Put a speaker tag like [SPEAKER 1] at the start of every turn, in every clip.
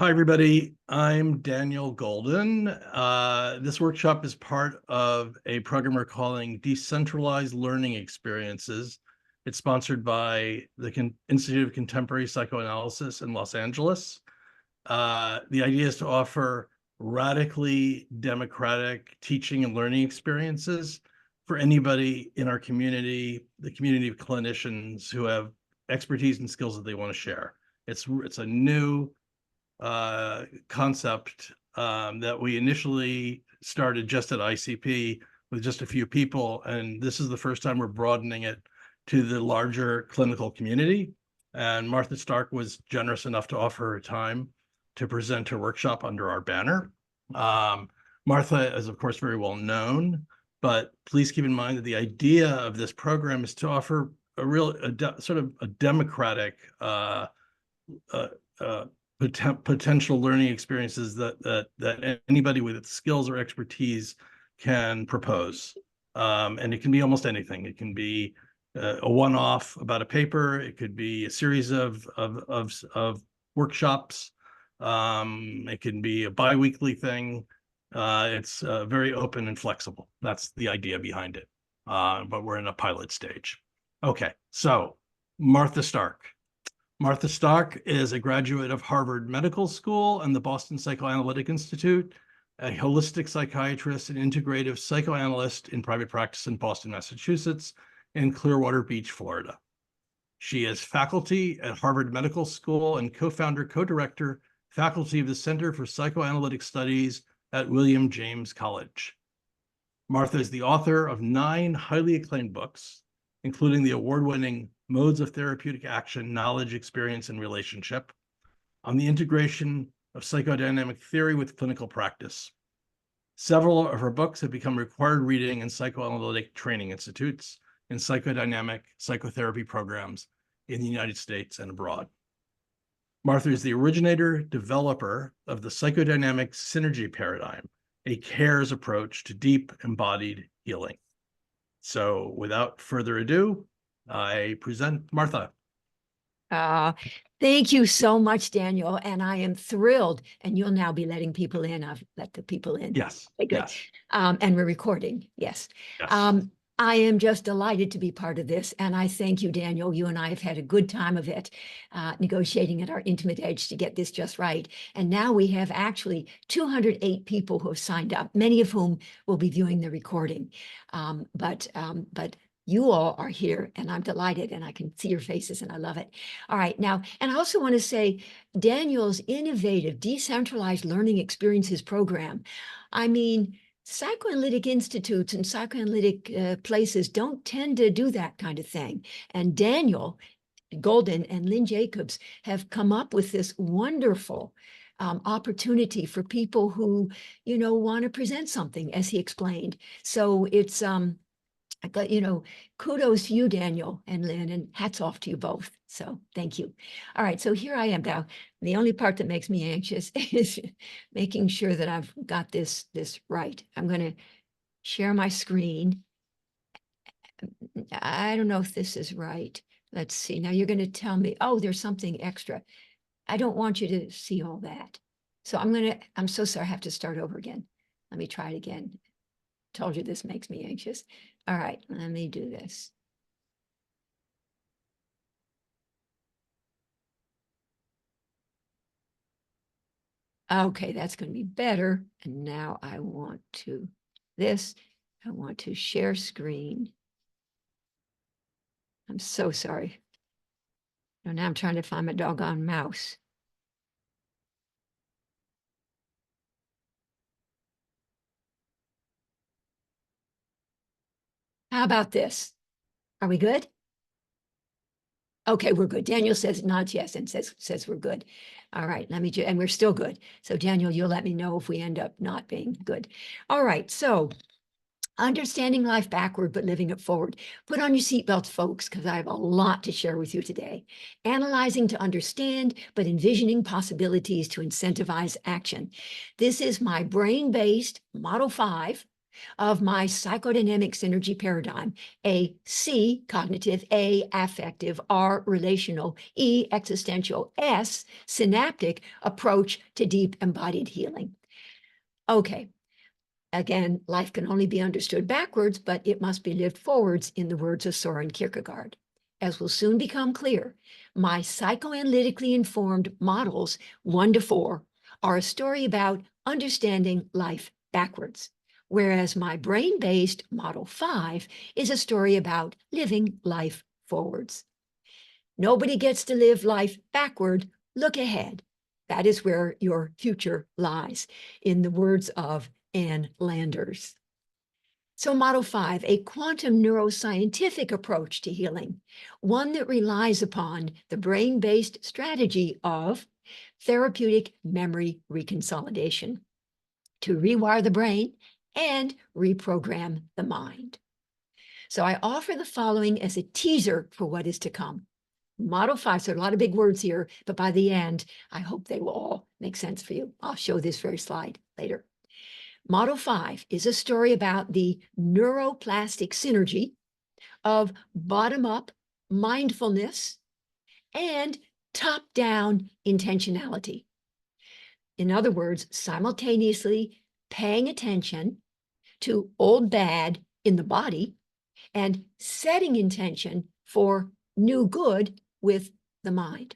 [SPEAKER 1] Hi, everybody. I'm Daniel Golden. This workshop is part of a program we're calling Decentralized Learning Experiences. It's sponsored by the Institute of Contemporary Psychoanalysis in Los Angeles. The idea is to offer radically democratic teaching and learning experiences for anybody in our community, the community of clinicians who have expertise and skills that they want to share. It's a new concept that we initially started just at ICP with just a few people. And this is the first time we're broadening it to the larger clinical community. And Martha Stark was generous enough to offer her time to present her workshop under our banner. Martha is, of course, very well known, but please keep in mind that the idea of this program is to offer sort of a democratic potential learning experiences that anybody with skills or expertise can propose. And it can be almost anything. It can be a one-off about a paper. It could be a series of workshops. It can be a bi-weekly thing. It's very open and flexible. That's the idea behind it. But we're in a pilot stage. Okay, so Martha Stark. Martha Stark is a graduate of Harvard Medical School and the Boston Psychoanalytic Institute, a holistic psychiatrist and integrative psychoanalyst in private practice in Boston, Massachusetts, and Clearwater Beach, Florida. She is faculty at Harvard Medical School and co-founder, co-director, faculty of the Center for Psychoanalytic Studies at William James College. Martha is the author of 9 highly acclaimed books, including the award-winning Modes of Therapeutic Action, Knowledge, Experience, and Relationship, on the integration of psychodynamic theory with clinical practice. Several of her books have become required reading in psychoanalytic training institutes and psychodynamic psychotherapy programs in the United States and abroad. Martha is the originator, developer of the psychodynamic synergy paradigm, a CARES approach to deep embodied healing. So without further ado, I present Martha.
[SPEAKER 2] Thank you so much, Daniel. And I am thrilled. And you'll now be letting people in. I've let the people in.
[SPEAKER 1] Yes.
[SPEAKER 2] Okay, good.
[SPEAKER 1] Yes.
[SPEAKER 2] And we're recording. Yes.
[SPEAKER 1] Yes.
[SPEAKER 2] I am just delighted to be part of this. And I thank you, Daniel. You and I have had a good time of it, negotiating at our intimate edge to get this just right. And now we have actually 208 people who have signed up, many of whom will be viewing the recording. But you all are here, and I'm delighted, and I can see your faces, and I love it. All right, now, and I also want to say Daniel's innovative decentralized learning experiences program. I mean, psychoanalytic institutes and psychoanalytic places don't tend to do that kind of thing. And Daniel Golden and Lynn Jacobs have come up with this wonderful opportunity for people who, want to present something, as he explained. So it's, kudos to you, Daniel and Lynn, and hats off to you both. So thank you. All right, so here I am now. The only part that makes me anxious is making sure that I've got this right. I'm going to share my screen. I don't know if this is right. Let's see. Now you're going to tell me, oh, there's something extra. I don't want you to see all that. So I'm so sorry, I have to start over again. Let me try it again. Told you this makes me anxious. All right, let me do this. Okay, that's going to be better. And now I want to share screen. I'm so sorry. Now I'm trying to find my doggone mouse. How about this? Are we good? Okay, we're good. Daniel says nods yes and says we're good. All right, and we're still good. So Daniel, you'll let me know if we end up not being good. All right, so understanding life backward, but living it forward. Put on your seatbelts, folks, because I have a lot to share with you today. Analyzing to understand, but envisioning possibilities to incentivize action. This is my brain-based Model 5 of my psychodynamic synergy paradigm, a C, cognitive, A, affective, R, relational, E, existential, S, synaptic approach to deep embodied healing. Okay. Again, life can only be understood backwards, but it must be lived forwards, in the words of Soren Kierkegaard. As will soon become clear, my psychoanalytically informed models 1 to 4 are a story about understanding life backwards, whereas my brain-based model 5 is a story about living life forwards. Nobody gets to live life backward. Look ahead. That is where your future lies, in the words of Ann Landers. So model 5, a quantum neuroscientific approach to healing, one that relies upon the brain-based strategy of therapeutic memory reconsolidation to rewire the brain and reprogram the mind. So I offer the following as a teaser for what is to come. Model 5, so a lot of big words here, but by the end, I hope they will all make sense for you. I'll show this very slide later. Model 5 is a story about the neuroplastic synergy of bottom-up mindfulness and top-down intentionality. In other words, simultaneously paying attention to old bad in the body and setting intention for new good with the mind.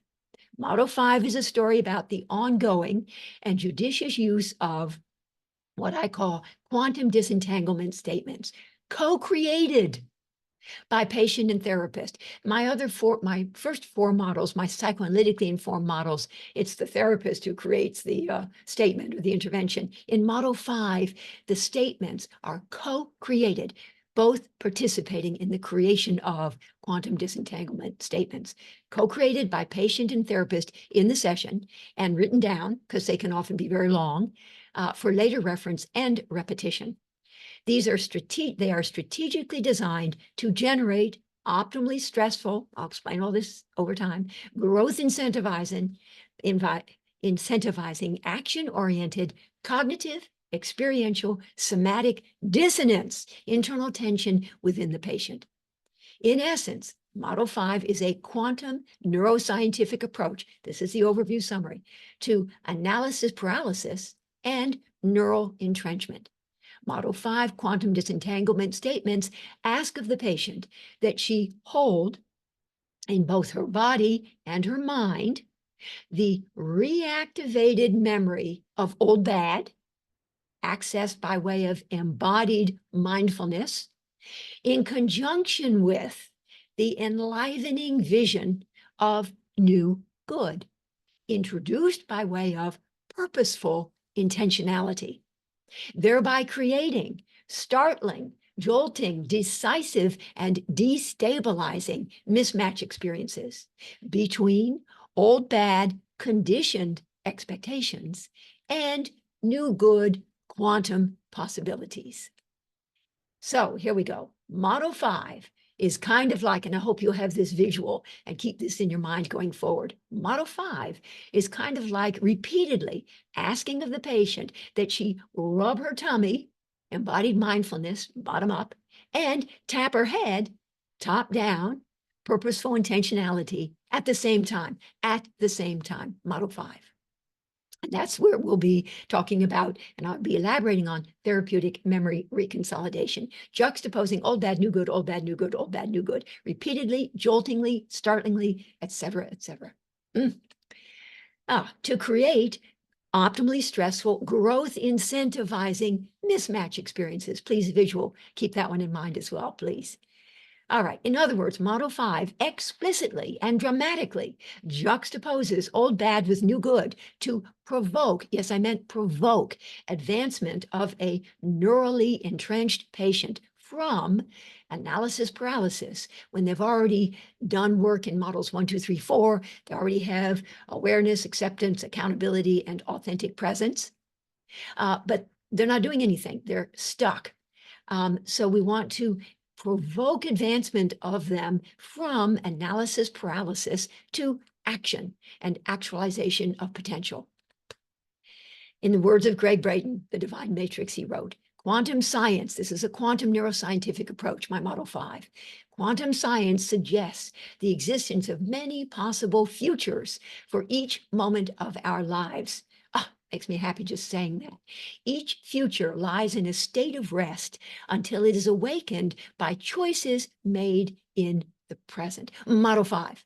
[SPEAKER 2] Model 5 is a story about the ongoing and judicious use of what I call quantum disentanglement statements, co-created by patient and therapist. My first 4 models, my psychoanalytically informed models, it's the therapist who creates the statement or the intervention. In model 5, the statements are co-created, both participating in the creation of quantum disentanglement statements, co-created by patient and therapist in the session and written down, because they can often be very long, for later reference and repetition. These are strategically designed to generate optimally stressful, I'll explain all this over time, growth incentivizing action-oriented, cognitive, experiential, somatic dissonance, internal tension within the patient. In essence, Model 5 is a quantum neuroscientific approach, this is the overview summary, to analysis paralysis and neural entrenchment. Model 5 quantum disentanglement statements ask of the patient that she hold in both her body and her mind the reactivated memory of old bad, accessed by way of embodied mindfulness, in conjunction with the enlivening vision of new good, introduced by way of purposeful intentionality, thereby creating startling, jolting, decisive, and destabilizing mismatch experiences between old bad conditioned expectations and new good quantum possibilities. So here we go. Model 5 is kind of like, and I hope you'll have this visual and keep this in your mind going forward. Model 5 is kind of like repeatedly asking of the patient that she rub her tummy, embodied mindfulness, bottom up, and tap her head, top down, purposeful intentionality at the same time, Model 5. And that's where we'll be talking about, and I'll be elaborating on therapeutic memory reconsolidation, juxtaposing old bad, new good, old bad, new good, old bad, new good, repeatedly, joltingly, startlingly, etc., etc. To create optimally stressful, growth incentivizing mismatch experiences. Please visual, keep that one in mind as well, please. All right, in other words, Model 5 explicitly and dramatically juxtaposes old bad with new good to provoke, yes, I meant provoke, advancement of a neurally entrenched patient from analysis paralysis when they've already done work in models 1, 2, 3, 4. They already have awareness, acceptance, accountability, and authentic presence. But they're not doing anything. They're stuck. So we want to provoke advancement of them from analysis paralysis to action and actualization of potential. In the words of Greg Braden, the Divine Matrix he wrote, Quantum science, this is a quantum neuroscientific approach, my Model 5. Quantum science suggests the existence of many possible futures for each moment of our lives. Makes me happy just saying that. Each future lies in a state of rest until it is awakened by choices made in the present. Model 5.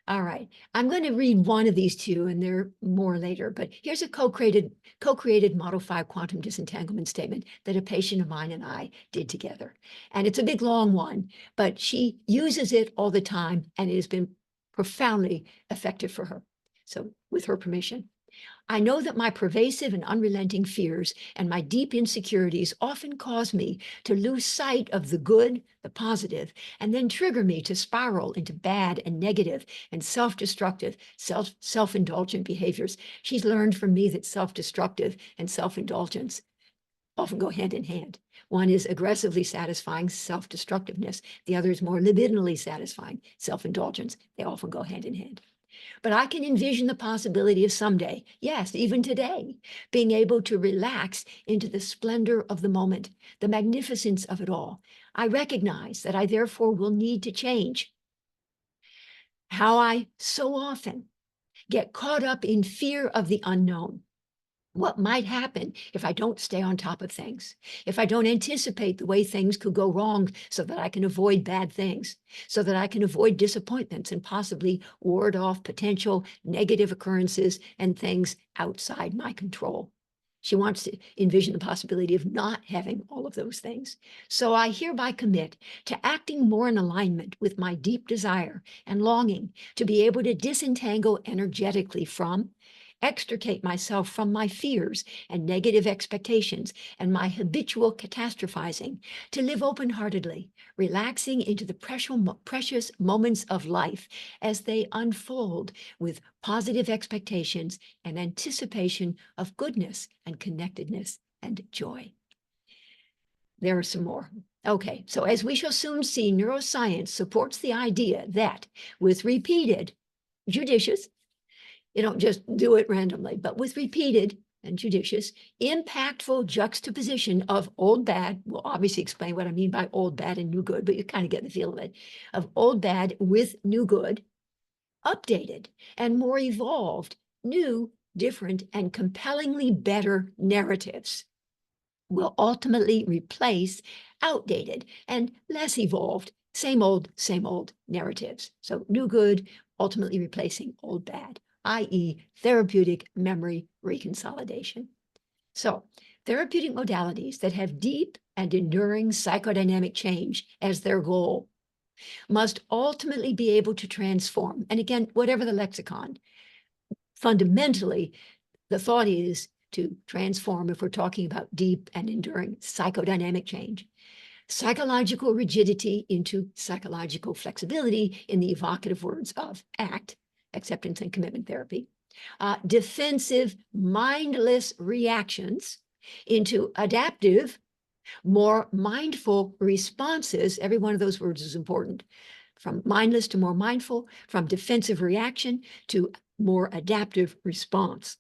[SPEAKER 2] All right, I'm going to read one of these two, and there are more later, but here's a co-created Model 5 quantum disentanglement statement that a patient of mine and I did together. And it's a big, long one, but she uses it all the time, and it has been profoundly effective for her. So with her permission. I know that my pervasive and unrelenting fears and my deep insecurities often cause me to lose sight of the good, the positive, and then trigger me to spiral into bad and negative and self-destructive, self-indulgent behaviors. She's learned from me that self-destructive and self-indulgence often go hand in hand. One is aggressively satisfying self-destructiveness. The other is more libidinally satisfying self-indulgence. They often go hand in hand. But I can envision the possibility of someday, yes, even today, being able to relax into the splendor of the moment, the magnificence of it all. I recognize that I therefore will need to change how I so often get caught up in fear of the unknown. What might happen if I don't stay on top of things, if I don't anticipate the way things could go wrong so that I can avoid bad things, so that I can avoid disappointments and possibly ward off potential negative occurrences and things outside my control. She wants to envision the possibility of not having all of those things. So I hereby commit to acting more in alignment with my deep desire and longing to be able to disentangle energetically from, extricate myself from my fears and negative expectations and my habitual catastrophizing, to live open-heartedly, relaxing into the precious moments of life as they unfold with positive expectations and anticipation of goodness and connectedness and joy. There are some more. Okay, so as we shall soon see, neuroscience supports the idea that with repeated, judicious, you don't just do it randomly, but with repeated and judicious, impactful juxtaposition of old bad. We'll obviously explain what I mean by old bad and new good, but you kind of get the feel of it, of old bad with new good, updated and more evolved, new, different, and compellingly better narratives will ultimately replace outdated and less evolved, same old narratives. So new good, ultimately replacing old bad, i.e. therapeutic memory reconsolidation. So therapeutic modalities that have deep and enduring psychodynamic change as their goal must ultimately be able to transform. And again, whatever the lexicon, fundamentally, the thought is to transform, if we're talking about deep and enduring psychodynamic change, psychological rigidity into psychological flexibility in the evocative words of ACT, acceptance and commitment therapy, defensive, mindless reactions into adaptive, more mindful responses. Every one of those words is important. From mindless to more mindful, from defensive reaction to more adaptive response.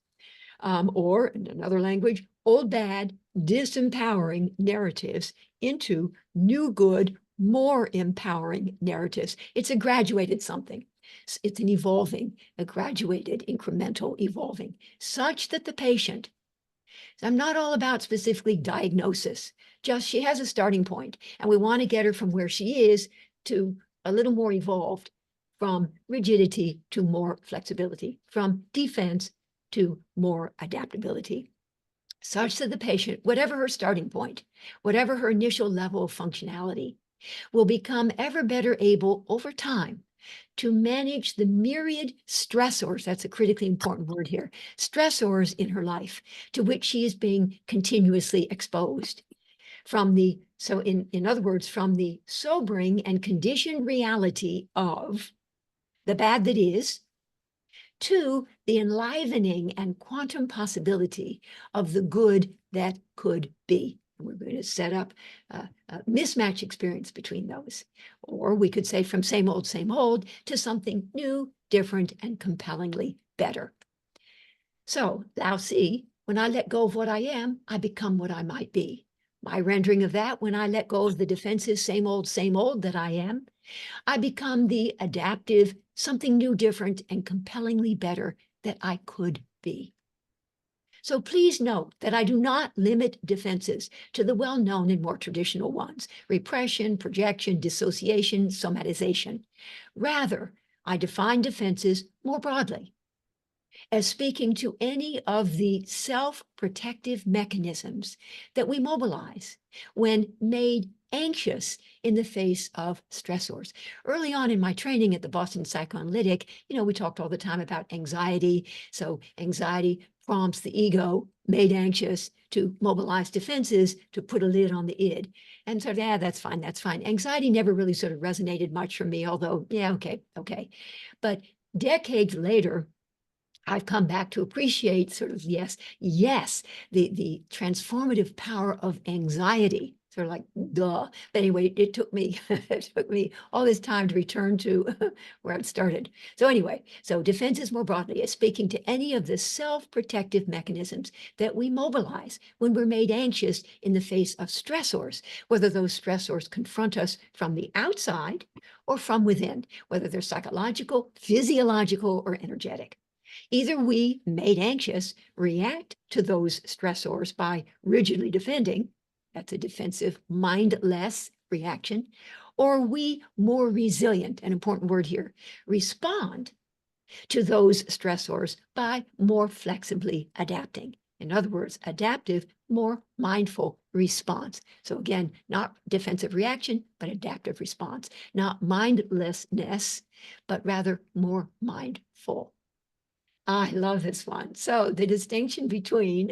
[SPEAKER 2] Or in another language, old bad, disempowering narratives into new good, more empowering narratives. It's a graduated something. It's an evolving, a graduated, incremental evolving, such that the patient, I'm not all about specifically diagnosis, just she has a starting point, and we want to get her from where she is to a little more evolved, from rigidity to more flexibility, from defense to more adaptability, such that the patient, whatever her starting point, whatever her initial level of functionality, will become ever better able over time to manage the myriad stressors, that's a critically important word here, stressors in her life to which she is being continuously exposed. In other words, from the sobering and conditioned reality of the bad that is, to the enlivening and quantum possibility of the good that could be. We're going to set up a mismatch experience between those. Or we could say from same old to something new, different, and compellingly better. So, Lao Tzu, when I let go of what I am, I become what I might be. My rendering of that, when I let go of the defensive same old that I am, I become the adaptive, something new, different, and compellingly better that I could be. So please note that I do not limit defenses to the well-known and more traditional ones: repression, projection, dissociation, somatization. Rather, I define defenses more broadly as speaking to any of the self-protective mechanisms that we mobilize when made anxious in the face of stressors. Early on in my training at the Boston Psychoanalytic, we talked all the time about anxiety. So anxiety prompts the ego, made anxious, to mobilize defenses to put a lid on the id. And so, yeah, that's fine, that's fine. Anxiety never really sort of resonated much for me, although, yeah, okay. But decades later, I've come back to appreciate sort of, yes, the transformative power of anxiety. Sort of like, duh. But anyway, it took me all this time to return to where I'd started. So anyway, so defenses more broadly is speaking to any of the self-protective mechanisms that we mobilize when we're made anxious in the face of stressors, whether those stressors confront us from the outside or from within, whether they're psychological, physiological, or energetic. Either we, made anxious, react to those stressors by rigidly defending, that's a defensive, mindless reaction, or we, more resilient, an important word here, respond to those stressors by more flexibly adapting. In other words, adaptive, more mindful response. So again, not defensive reaction, but adaptive response. Not mindlessness, but rather more mindful. I love this one. So the distinction between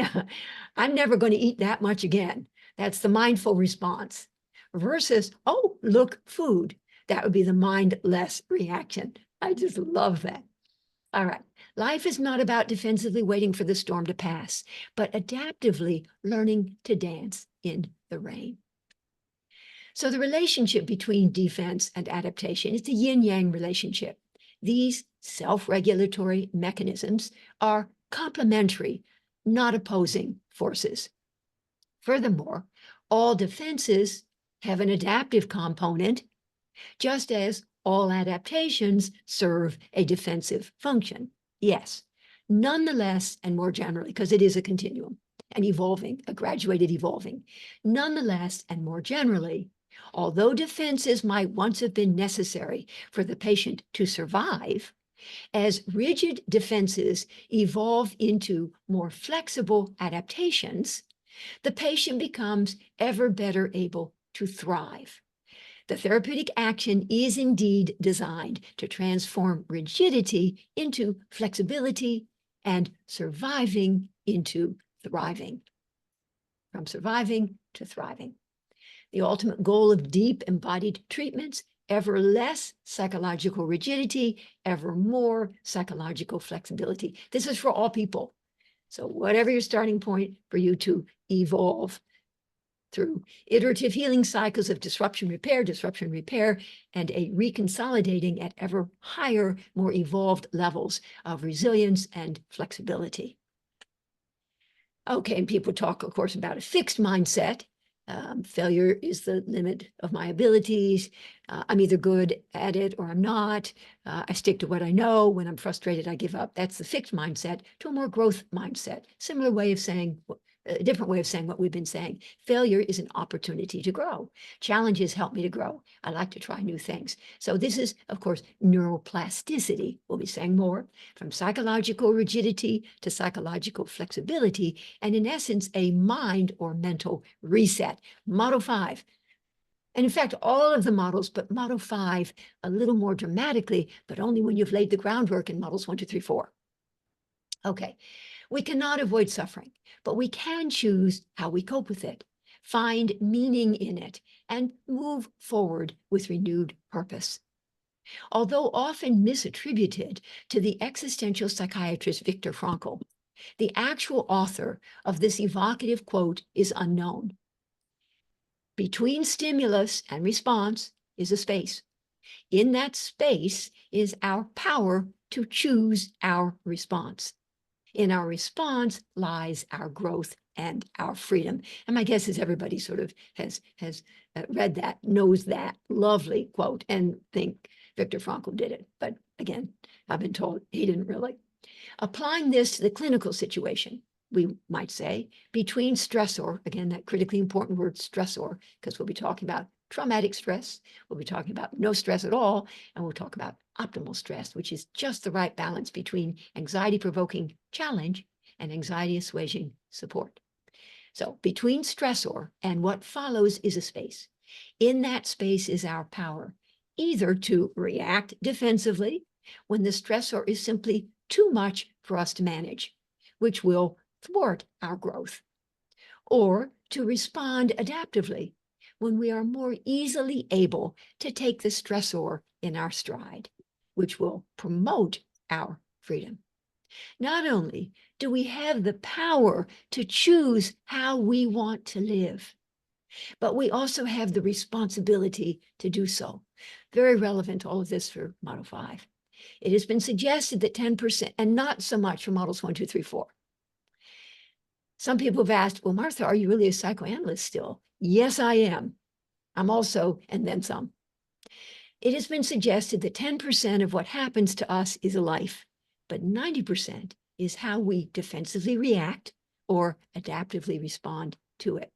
[SPEAKER 2] I'm never going to eat that much again. That's the mindful response versus, oh, look, food. That would be the mindless reaction. I just love that. All right. Life is not about defensively waiting for the storm to pass, but adaptively learning to dance in the rain. So the relationship between defense and adaptation, it's a yin-yang relationship. These self-regulatory mechanisms are complementary, not opposing forces. Furthermore, all defenses have an adaptive component, just as all adaptations serve a defensive function. Yes, nonetheless, and more generally, because it is a continuum, and evolving, a graduated evolving. Nonetheless, and more generally, although defenses might once have been necessary for the patient to survive, as rigid defenses evolve into more flexible adaptations, the patient becomes ever better able to thrive. The therapeutic action is indeed designed to transform rigidity into flexibility and surviving into thriving. From surviving to thriving. The ultimate goal of deep embodied treatments: ever less psychological rigidity, ever more psychological flexibility. This is for all people. So whatever your starting point, for you to evolve through iterative healing cycles of disruption, repair, and a reconsolidating at ever higher, more evolved levels of resilience and flexibility. Okay, and people talk, of course, about a fixed mindset. Failure is the limit of my abilities. I'm either good at it or I'm not. I stick to what I know. When I'm frustrated, I give up. That's the fixed mindset to a more growth mindset. Similar way of saying, a different way of saying what we've been saying. Failure is an opportunity to grow. Challenges help me to grow. I like to try new things. So this is, of course, neuroplasticity. We'll be saying more. From psychological rigidity to psychological flexibility, and in essence, a mind or mental reset. Model 5. And in fact, all of the models, but model 5 a little more dramatically, but only when you've laid the groundwork in models 1, 2, 3, 4. Okay. We cannot avoid suffering, but we can choose how we cope with it, find meaning in it, and move forward with renewed purpose. Although often misattributed to the existential psychiatrist Viktor Frankl, the actual author of this evocative quote is unknown. Between stimulus and response is a space. In that space is our power to choose our response. In our response lies our growth and our freedom. And my guess is everybody sort of has read that, knows that lovely quote, and think Viktor Frankl did it. But again, I've been told he didn't really. Applying this to the clinical situation, we might say, between stressor, again, that critically important word stressor, because we'll be talking about traumatic stress, we'll be talking about no stress at all, and we'll talk about optimal stress, which is just the right balance between anxiety-provoking challenge and anxiety-assuaging support. So between stressor and what follows is a space. In that space is our power, either to react defensively when the stressor is simply too much for us to manage, which will thwart our growth, or to respond adaptively when we are more easily able to take the stressor in our stride, which will promote our freedom. Not only do we have the power to choose how we want to live, but we also have the responsibility to do so. Very relevant, all of this for Model 5. It has been suggested that 10%, and not so much for Models 1, 2, 3, 4. Some people have asked, well, Martha, are you really a psychoanalyst still? Yes, I am. I'm also, and then some. It has been suggested that 10% of what happens to us is a life, but 90% is how we defensively react or adaptively respond to it.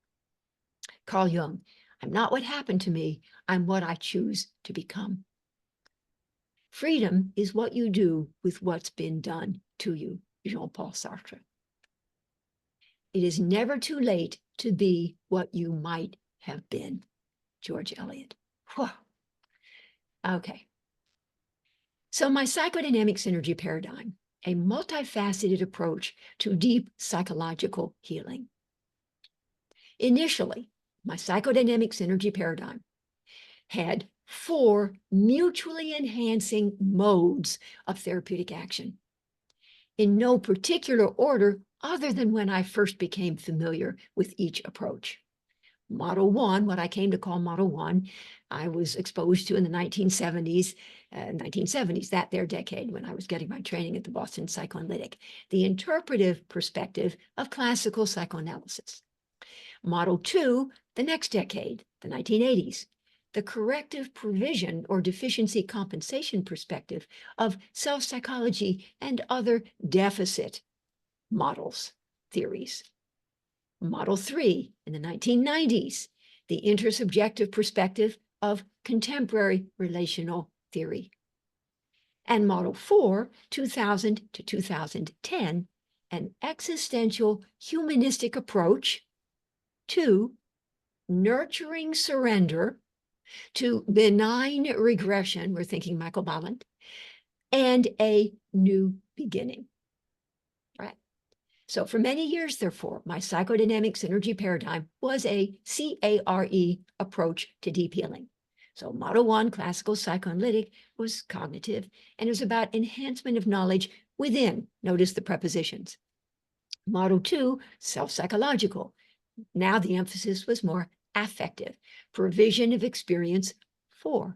[SPEAKER 2] Carl Jung, I'm not what happened to me, I'm what I choose to become. Freedom is what you do with what's been done to you, Jean-Paul Sartre. It is never too late to be what you might have been, George Eliot. Whew. Okay. So my psychodynamic synergy paradigm, a multifaceted approach to deep psychological healing. Initially, my psychodynamic synergy paradigm had 4 mutually enhancing modes of therapeutic action, in no particular order other than when I first became familiar with each approach. Model 1, what I came to call Model 1, I was exposed to in the 1970s, that their decade when I was getting my training at the Boston Psychoanalytic, the interpretive perspective of classical psychoanalysis. Model 2, the next decade, the 1980s, the corrective provision or deficiency compensation perspective of self-psychology and other deficit models, theories. Model 3 in the 1990s, the intersubjective perspective of contemporary relational theory. And Model 4, 2000 to 2010, an existential humanistic approach to nurturing surrender, to benign regression, we're thinking Michael Ballant, and a new beginning. Right. So for many years, therefore, my psychodynamic synergy paradigm was a CARE approach to deep healing. So Model 1, classical psychoanalytic, was cognitive, and it was about enhancement of knowledge within, notice the prepositions. Model 2, self-psychological. Now the emphasis was more affective, provision of experience for.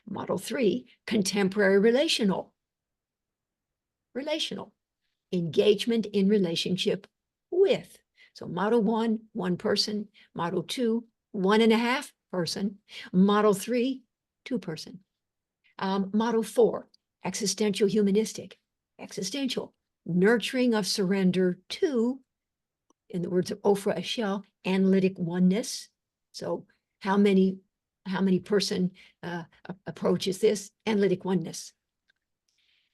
[SPEAKER 2] Model 3, contemporary relational. Engagement in relationship with. So Model 1, 1 person. Model 2, 1.5 person. Model 3, 2 person. Model 4, existential humanistic. Existential, nurturing of surrender to, in the words of Ofra Eshel, analytic oneness. So how many person approach is this? Analytic oneness.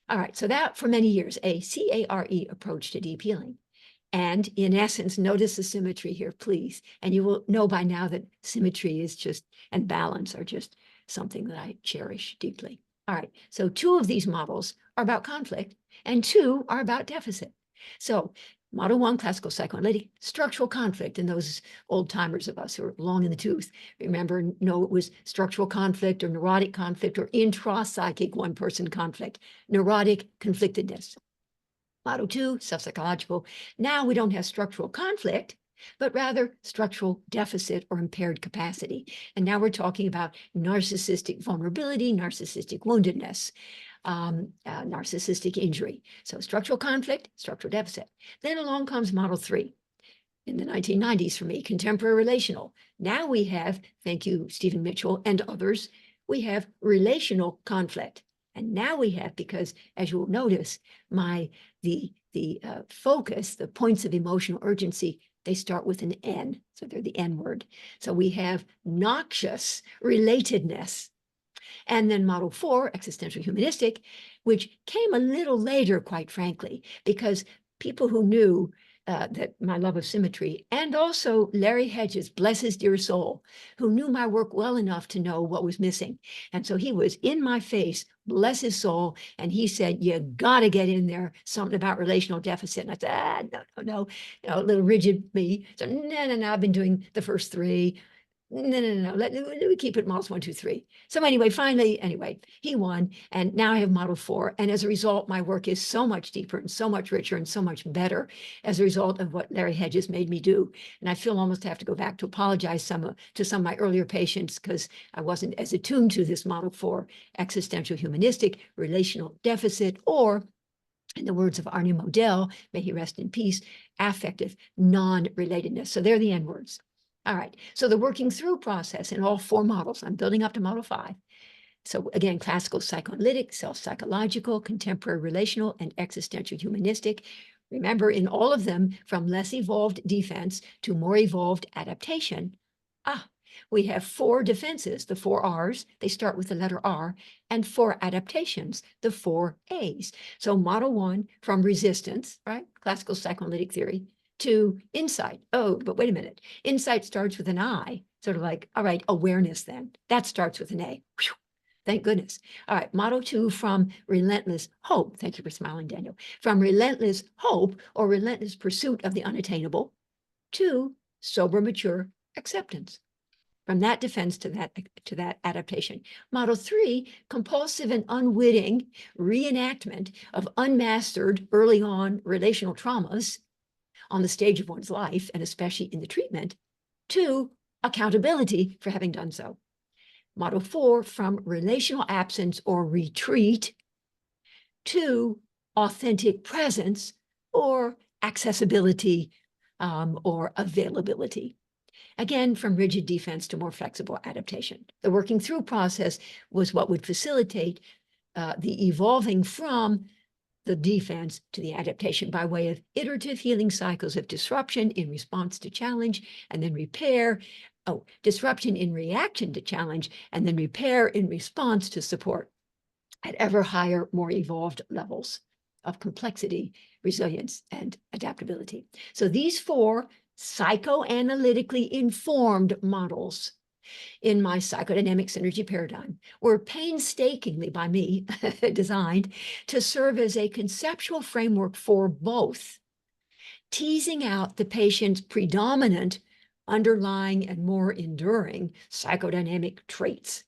[SPEAKER 2] All right, so that for many years, a CARE approach to deep healing. And in essence, notice the symmetry here, please. And you will know by now that symmetry is just, and balance are just something that I cherish deeply. All right, so 2 of these models are about conflict and 2 are about deficit. So Model 1, classical psychoanalytic, structural conflict, and those old timers of us who are long in the tooth, remember, no, it was structural conflict or neurotic conflict or intra-psychic one-person conflict, neurotic conflictedness. Model 2, self-psychological. Now we don't have structural conflict, but rather structural deficit or impaired capacity. And now we're talking about narcissistic vulnerability, narcissistic woundedness, narcissistic injury. So structural conflict, structural deficit. Then along comes Model 3, in the 1990s for me, contemporary relational. Now we have, thank you, Stephen Mitchell and others, we have relational conflict. And now we have, because as you'll notice, the focus, the points of emotional urgency, they start with an N, so they're the N word. So we have noxious relatedness. And then model 4, existential humanistic, which came a little later, quite frankly, because people who knew that my love of symmetry, and also Larry Hedges, bless his dear soul, who knew my work well enough to know what was missing. And so he was in my face, bless his soul, and he said, you got to get in there, something about relational deficit. And I said, no, a little rigid me. So no, I've been doing the first 3. No. Let me keep it models 1, 2, 3. So anyway, he won. And now I have model 4. And as a result, my work is so much deeper and so much richer and so much better as a result of what Larry Hedges made me do. And I feel almost have to go back to apologize to some of my earlier patients because I wasn't as attuned to this model 4, existential humanistic, relational deficit, or in the words of Arnie Modell, may he rest in peace, affective non-relatedness. So they're the N words. All right, so the working through process in all 4 models, I'm building up to model 5. So again, classical psychoanalytic, self-psychological, contemporary relational, and existential humanistic. Remember, in all of them, from less evolved defense to more evolved adaptation, we have 4 defenses, the 4 R's, they start with the letter R, and 4 adaptations, the 4 A's. So model 1, from resistance, right, classical psychoanalytic theory, to insight. Oh, but wait a minute. Insight starts with an I, sort of like, all right, awareness then. That starts with an A. Whew, thank goodness. All right, model 2, from relentless hope. Thank you for smiling, Daniel. From relentless hope or relentless pursuit of the unattainable to sober, mature acceptance. From that defense to that adaptation. Model 3, compulsive and unwitting reenactment of unmastered early on relational traumas on the stage of one's life, and especially in the treatment, to accountability for having done so. Model 4, from relational absence or retreat to authentic presence or accessibility or availability. Again, from rigid defense to more flexible adaptation. The working through process was what would facilitate the evolving from the defense to the adaptation by way of iterative healing cycles of disruption in response to challenge, and then repair, disruption in reaction to challenge, and then repair in response to support at ever higher, more evolved levels of complexity, resilience, and adaptability. So these 4 psychoanalytically informed models in my psychodynamic synergy paradigm were painstakingly by me designed to serve as a conceptual framework for both teasing out the patient's predominant underlying and more enduring psychodynamic traits,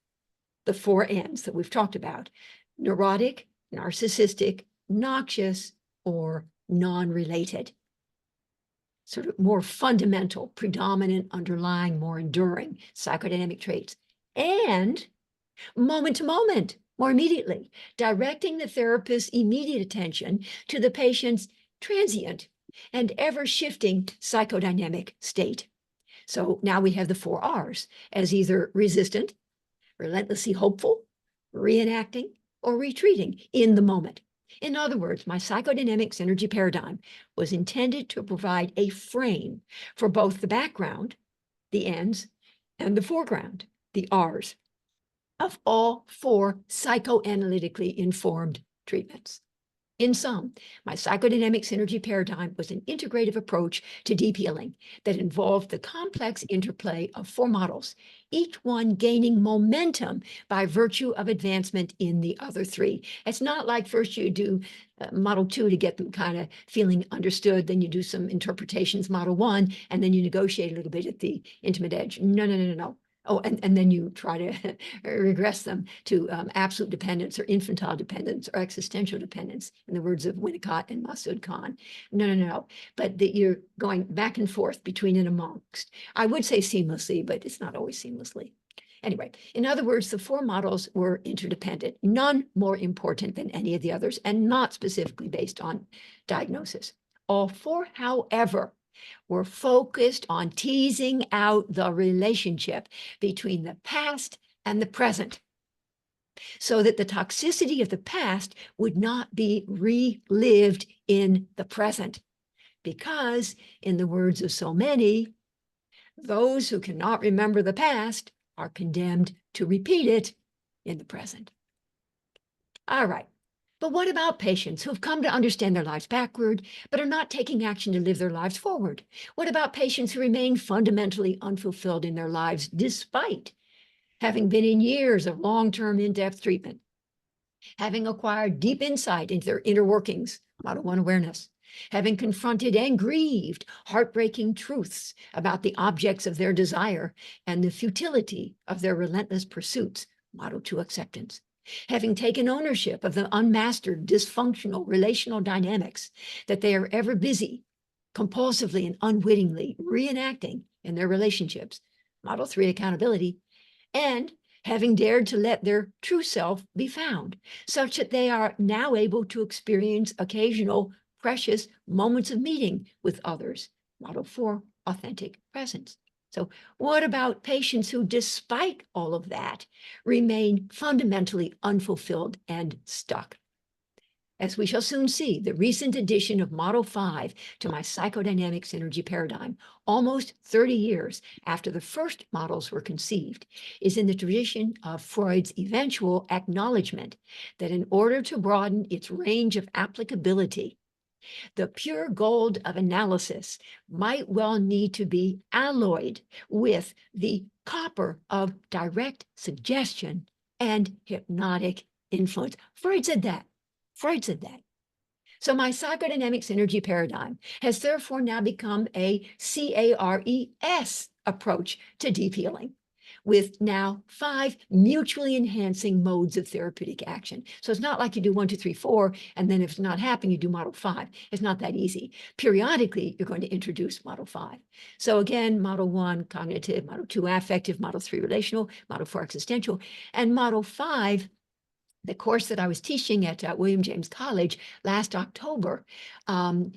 [SPEAKER 2] the 4 N's that we've talked about: neurotic, narcissistic, noxious, or non-related. Sort of more fundamental, predominant, underlying, more enduring psychodynamic traits. And moment to moment, more immediately, directing the therapist's immediate attention to the patient's transient and ever-shifting psychodynamic state. So now we have the 4 R's as either resistant, relentlessly hopeful, reenacting, or retreating in the moment. In other words, my psychodynamic synergy paradigm was intended to provide a frame for both the background, the N's, and the foreground, the R's, of all 4 psychoanalytically informed treatments. In sum, my psychodynamic synergy paradigm was an integrative approach to deep healing that involved the complex interplay of 4 models, each one gaining momentum by virtue of advancement in the other 3. It's not like first you do model 2 to get them kind of feeling understood, then you do some interpretations, model 1, and then you negotiate a little bit at the intimate edge. No. Oh, and then you try to regress them to absolute dependence or infantile dependence or existential dependence, in the words of Winnicott and Masood Khan. No. But that you're going back and forth between and amongst. I would say seamlessly, but it's not always seamlessly. Anyway, in other words, the 4 models were interdependent, none more important than any of the others, and not specifically based on diagnosis. All 4, however, were focused on teasing out the relationship between the past and the present, so that the toxicity of the past would not be relived in the present. Because, in the words of so many, those who cannot remember the past are condemned to repeat it in the present. All right. But what about patients who've come to understand their lives backward, but are not taking action to live their lives forward? What about patients who remain fundamentally unfulfilled in their lives despite having been in years of long-term in-depth treatment, having acquired deep insight into their inner workings, Model 1 awareness, having confronted and grieved heartbreaking truths about the objects of their desire and the futility of their relentless pursuits, Model 2 acceptance, having taken ownership of the unmastered dysfunctional relational dynamics that they are ever busy, compulsively and unwittingly reenacting in their relationships, Model 3 accountability, and having dared to let their true self be found, such that they are now able to experience occasional precious moments of meeting with others, Model 4, authentic presence. So what about patients who, despite all of that, remain fundamentally unfulfilled and stuck? As we shall soon see, the recent addition of Model 5 to my psychodynamics energy paradigm, almost 30 years after the first models were conceived, is in the tradition of Freud's eventual acknowledgement that in order to broaden its range of applicability, the pure gold of analysis might well need to be alloyed with the copper of direct suggestion and hypnotic influence. Freud said that. Freud said that. So my psychodynamics energy paradigm has therefore now become a CARES approach to deep healing, with now 5 mutually enhancing modes of therapeutic action. So it's not like you do 1, 2, 3, 4, and then if it's not happening, you do Model 5. It's not that easy. Periodically, you're going to introduce Model 5. So again, Model 1, cognitive, Model 2, affective, Model 3, relational, Model 4, existential, and Model 5, the course that I was teaching at William James College last October, we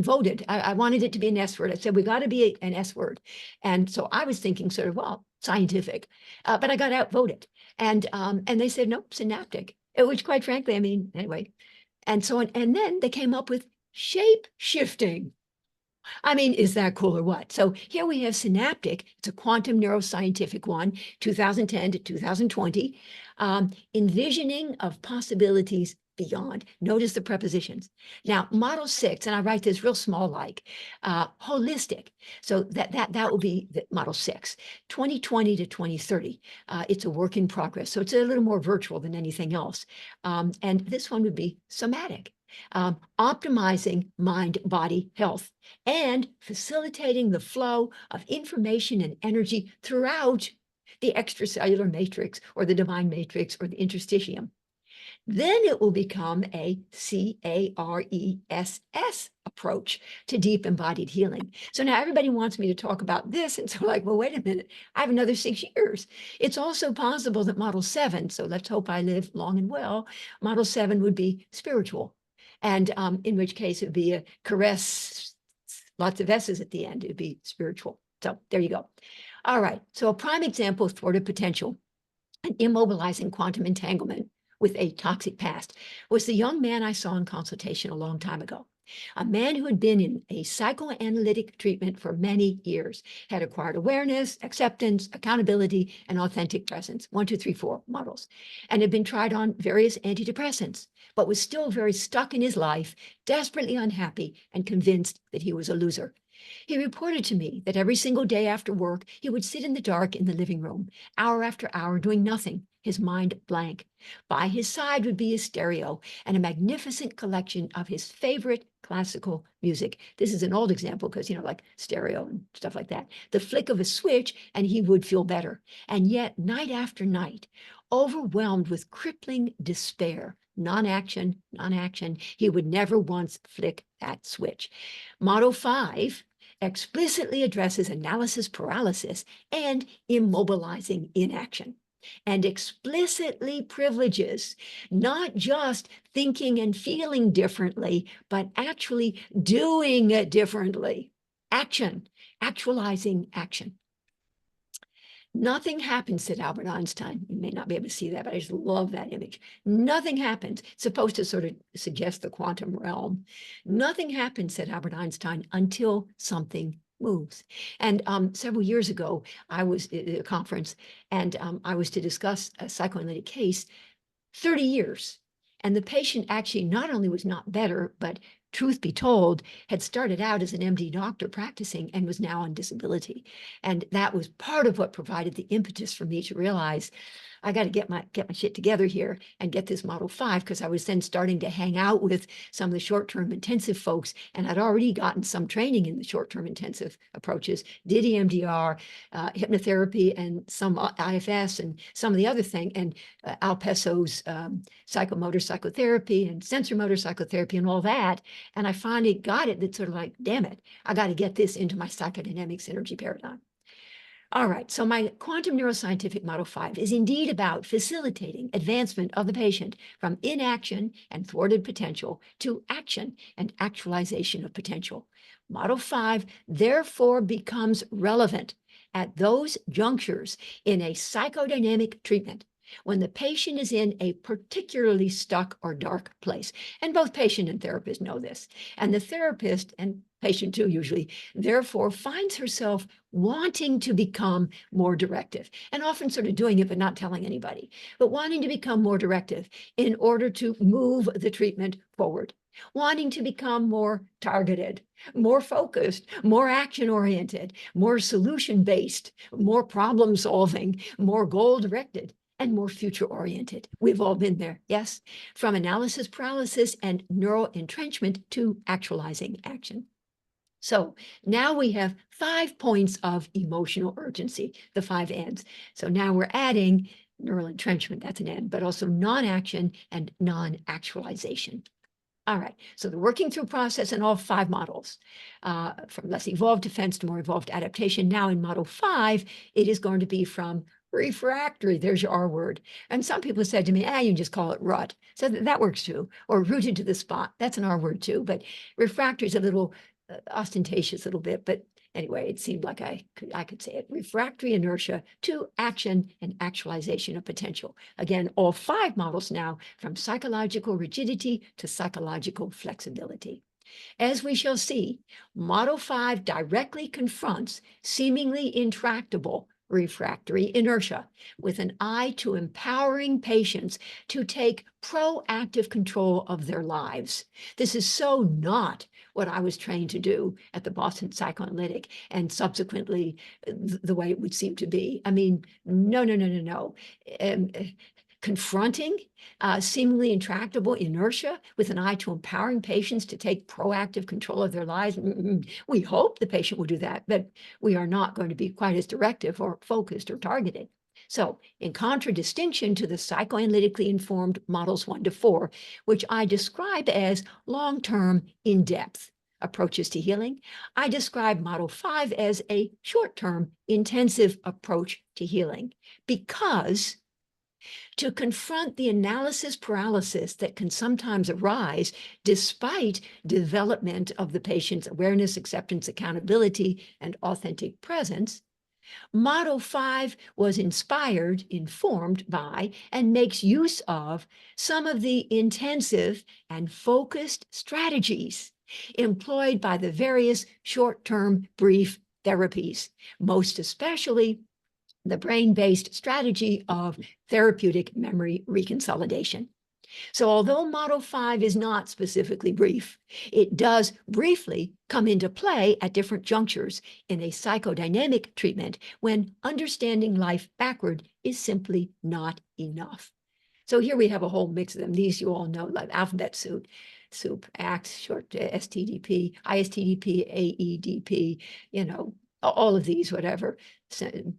[SPEAKER 2] voted. I wanted it to be an S word. I said, we got to be an S word. And so I was thinking sort of, well, scientific, but I got outvoted. And they said, nope, synaptic, which quite frankly, I mean, anyway. And so on. And then they came up with shape shifting. I mean, is that cool or what? So here we have synaptic. It's a quantum neuroscientific one, 2010 to 2020, envisioning of possibilities beyond. Notice the prepositions. Now, Model 6, and I write this real small like, holistic. So that will be the Model 6, 2020 to 2030. It's a work in progress. So it's a little more virtual than anything else. And this one would be somatic. Optimizing mind-body health and facilitating the flow of information and energy throughout the extracellular matrix or the divine matrix or the interstitium. Then it will become a CARESS approach to deep embodied healing. So now everybody wants me to talk about this. And so like, well, wait a minute, I have another 6 years. It's also possible that Model 7, so let's hope I live long and well, Model 7 would be spiritual. And in which case it would be a caress, lots of S's at the end, it would be spiritual. So there you go. All right, so a prime example of thwarted potential and immobilizing quantum entanglement with a toxic past was the young man I saw in consultation a long time ago. A man who had been in a psychoanalytic treatment for many years, had acquired awareness, acceptance, accountability, and authentic presence, 1, 2, 3, 4 models, and had been tried on various antidepressants, but was still very stuck in his life, desperately unhappy, and convinced that he was a loser. He reported to me that every single day after work, he would sit in the dark in the living room, hour after hour, doing nothing, his mind blank. By his side would be his stereo and a magnificent collection of his favorite classical music. This is an old example because, like stereo and stuff like that. The flick of a switch and he would feel better. And yet, night after night, overwhelmed with crippling despair, non-action, he would never once flick that switch. Model 5 explicitly addresses analysis paralysis and immobilizing inaction. and explicitly privileges not just thinking and feeling differently, but actually doing it differently. Action, actualizing action. Nothing happens, said Albert Einstein. You may not be able to see that, but I just love that image. Nothing happens. It's supposed to sort of suggest the quantum realm. Nothing happens, said Albert Einstein, until something moves. And several years ago, I was at a conference, and I was to discuss a psychoanalytic case, 30 years. And the patient actually not only was not better, but truth be told, had started out as an MD doctor practicing and was now on disability. And that was part of what provided the impetus for me to realize I got to get my shit together here and get this Model 5, because I was then starting to hang out with some of the short-term intensive folks, and I'd already gotten some training in the short-term intensive approaches, did EMDR, hypnotherapy, and some IFS, and some of the other thing, and Al Pesso's psychomotor psychotherapy and sensorimotor psychotherapy and all that. And I finally got it, that sort of like, damn it, I got to get this into my psychodynamics energy paradigm. All right, so my quantum neuroscientific Model 5 is indeed about facilitating advancement of the patient from inaction and thwarted potential to action and actualization of potential. Model 5 therefore becomes relevant at those junctures in a psychodynamic treatment when the patient is in a particularly stuck or dark place. And both patient and therapist know this. And the therapist, and patient too usually, therefore finds herself wanting to become more directive, and often sort of doing it but not telling anybody, but wanting to become more directive in order to move the treatment forward, wanting to become more targeted, more focused, more action-oriented, more solution-based, more problem-solving, more goal-directed, and more future-oriented. We've all been there, yes? From analysis paralysis and neural entrenchment to actualizing action. So now we have 5 points of emotional urgency, the 5 N's. So now we're adding neural entrenchment, that's an N, but also non-action and non-actualization. All right, so the working through process in all 5 models, from less evolved defense to more evolved adaptation. Now in Model 5, it is going to be from refractory, there's your R word. And some people said to me, you can just call it rut. So that works too. Or rooted to the spot, that's an R word too. But refractory is a little ostentatious a little bit, but anyway, it seemed like I could say it. Refractory inertia to action and actualization of potential. Again, all 5 models now, from psychological rigidity to psychological flexibility. As we shall see, Model 5 directly confronts seemingly intractable refractory inertia with an eye to empowering patients to take proactive control of their lives. This is so not what I was trained to do at the Boston Psychoanalytic, and subsequently the way it would seem to be. I mean, no. Confronting seemingly intractable inertia with an eye to empowering patients to take proactive control of their lives. We hope the patient will do that, but we are not going to be quite as directive or focused or targeted. So in contradistinction to the psychoanalytically informed models 1 to 4, which I describe as long-term, in-depth approaches to healing, I describe Model 5 as a short-term, intensive approach to healing, because to confront the analysis paralysis that can sometimes arise despite development of the patient's awareness, acceptance, accountability, and authentic presence, Model 5 was inspired, informed by, and makes use of some of the intensive and focused strategies employed by the various short-term brief therapies, most especially the brain-based strategy of therapeutic memory reconsolidation. So although Model 5 is not specifically brief, it does briefly come into play at different junctures in a psychodynamic treatment when understanding life backward is simply not enough. So here we have a whole mix of them. These you all know, like alphabet soup, ACT, short STDP, ISTDP, AEDP, all of these, whatever. And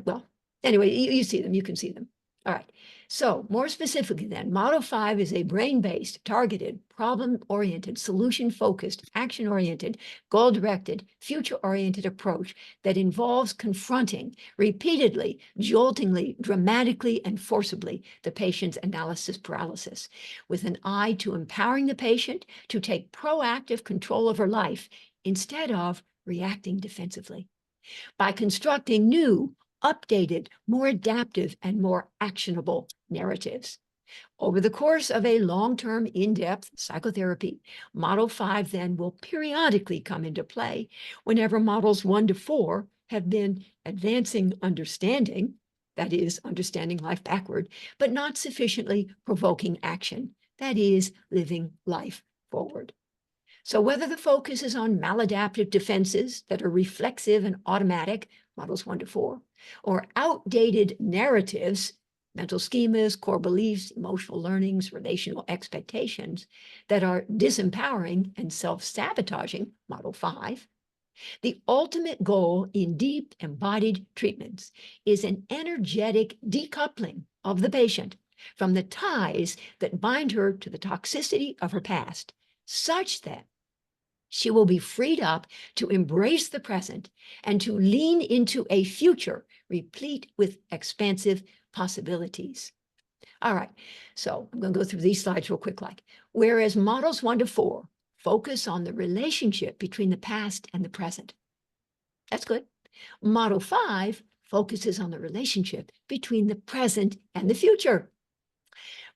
[SPEAKER 2] well, anyway, you see them, you can see them. All right. So more specifically then, Model 5 is a brain-based, targeted, problem-oriented, solution-focused, action-oriented, goal-directed, future-oriented approach that involves confronting repeatedly, joltingly, dramatically, and forcibly the patient's analysis paralysis with an eye to empowering the patient to take proactive control of her life instead of reacting defensively. By constructing new, updated, more adaptive, and more actionable narratives. Over the course of a long-term, in-depth psychotherapy, Model 5 then will periodically come into play whenever Models 1 to 4 have been advancing understanding, that is, understanding life backward, but not sufficiently provoking action, that is, living life forward. So whether the focus is on maladaptive defenses that are reflexive and automatic, Models 1 to 4, or outdated narratives, mental schemas, core beliefs, emotional learnings, relational expectations that are disempowering and self-sabotaging, Model 5, the ultimate goal in deep embodied treatments is an energetic decoupling of the patient from the ties that bind her to the toxicity of her past, such that she will be freed up to embrace the present and to lean into a future replete with expansive possibilities. All right, so I'm going to go through these slides real quick. Whereas Models 1 to 4 focus on the relationship between the past and the present. That's good. Model 5 focuses on the relationship between the present and the future.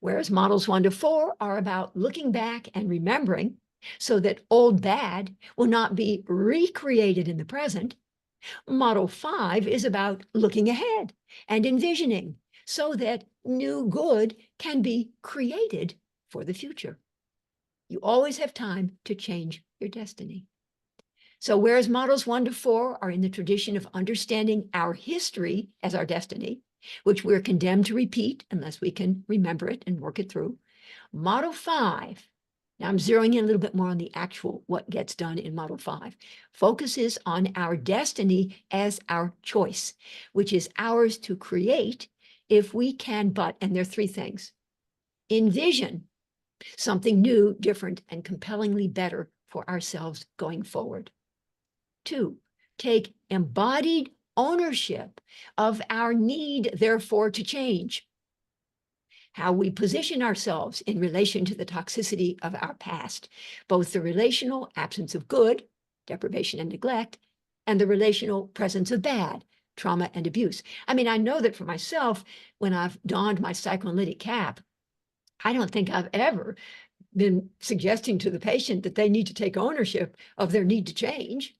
[SPEAKER 2] Whereas Models 1 to 4 are about looking back and remembering, so that old bad will not be recreated in the present. Model 5 is about looking ahead and envisioning so that new good can be created for the future. You always have time to change your destiny. So whereas Models 1 to 4 are in the tradition of understanding our history as our destiny, which we're condemned to repeat unless we can remember it and work it through, Model 5, now I'm zeroing in a little bit more on the actual what gets done in Model 5, focuses on our destiny as our choice, which is ours to create if we can but, and there are three things, envision something new, different, and compellingly better for ourselves going forward. 2, take embodied ownership of our need, therefore, to change. How we position ourselves in relation to the toxicity of our past, both the relational absence of good, deprivation and neglect, and the relational presence of bad, trauma and abuse. I mean, I know that for myself, when I've donned my psychoanalytic cap, I don't think I've ever been suggesting to the patient that they need to take ownership of their need to change.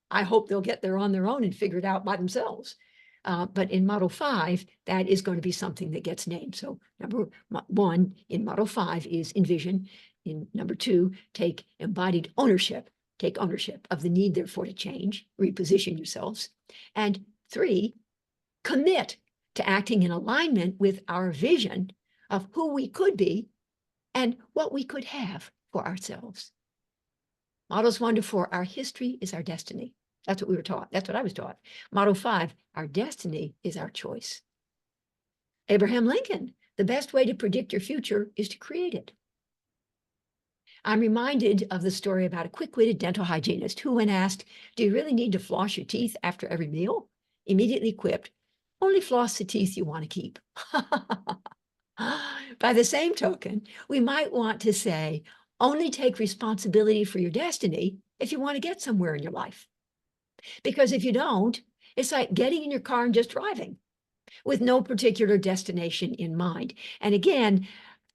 [SPEAKER 2] I hope they'll get there on their own and figure it out by themselves. But in Model 5, that is going to be something that gets named. So number 1 in Model 5 is envision. In number 2, take embodied ownership. Take ownership of the need, therefore, to change, reposition yourselves. And 3, commit to acting in alignment with our vision of who we could be and what we could have for ourselves. Models 1 to 4, our history is our destiny. That's what we were taught. That's what I was taught. Model 5, our destiny is our choice. Abraham Lincoln, the best way to predict your future is to create it. I'm reminded of the story about a quick-witted dental hygienist who, when asked, "Do you really need to floss your teeth after every meal?" immediately quipped, "Only floss the teeth you want to keep." By the same token, we might want to say, only take responsibility for your destiny if you want to get somewhere in your life. Because if you don't, it's like getting in your car and just driving with no particular destination in mind. And again,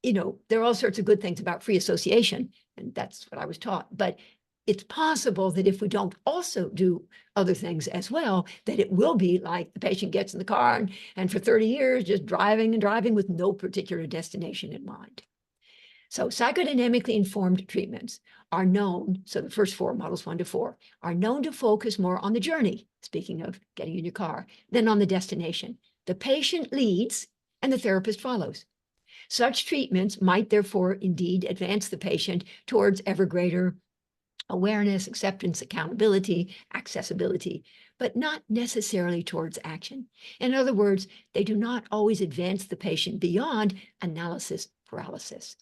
[SPEAKER 2] you know, there are all sorts of good things about free association, and that's what I was taught. But it's possible that if we don't also do other things as well, that it will be like the patient gets in the car and for 30 years just driving and driving with no particular destination in mind. So psychodynamically informed treatments are known, so the first 4, Models 1 to 4, are known to focus more on the journey, speaking of getting in your car, than on the destination. The patient leads and the therapist follows. Such treatments might therefore indeed advance the patient towards ever greater awareness, acceptance, accountability, accessibility, but not necessarily towards action. In other words, they do not always advance the patient beyond analysis paralysis.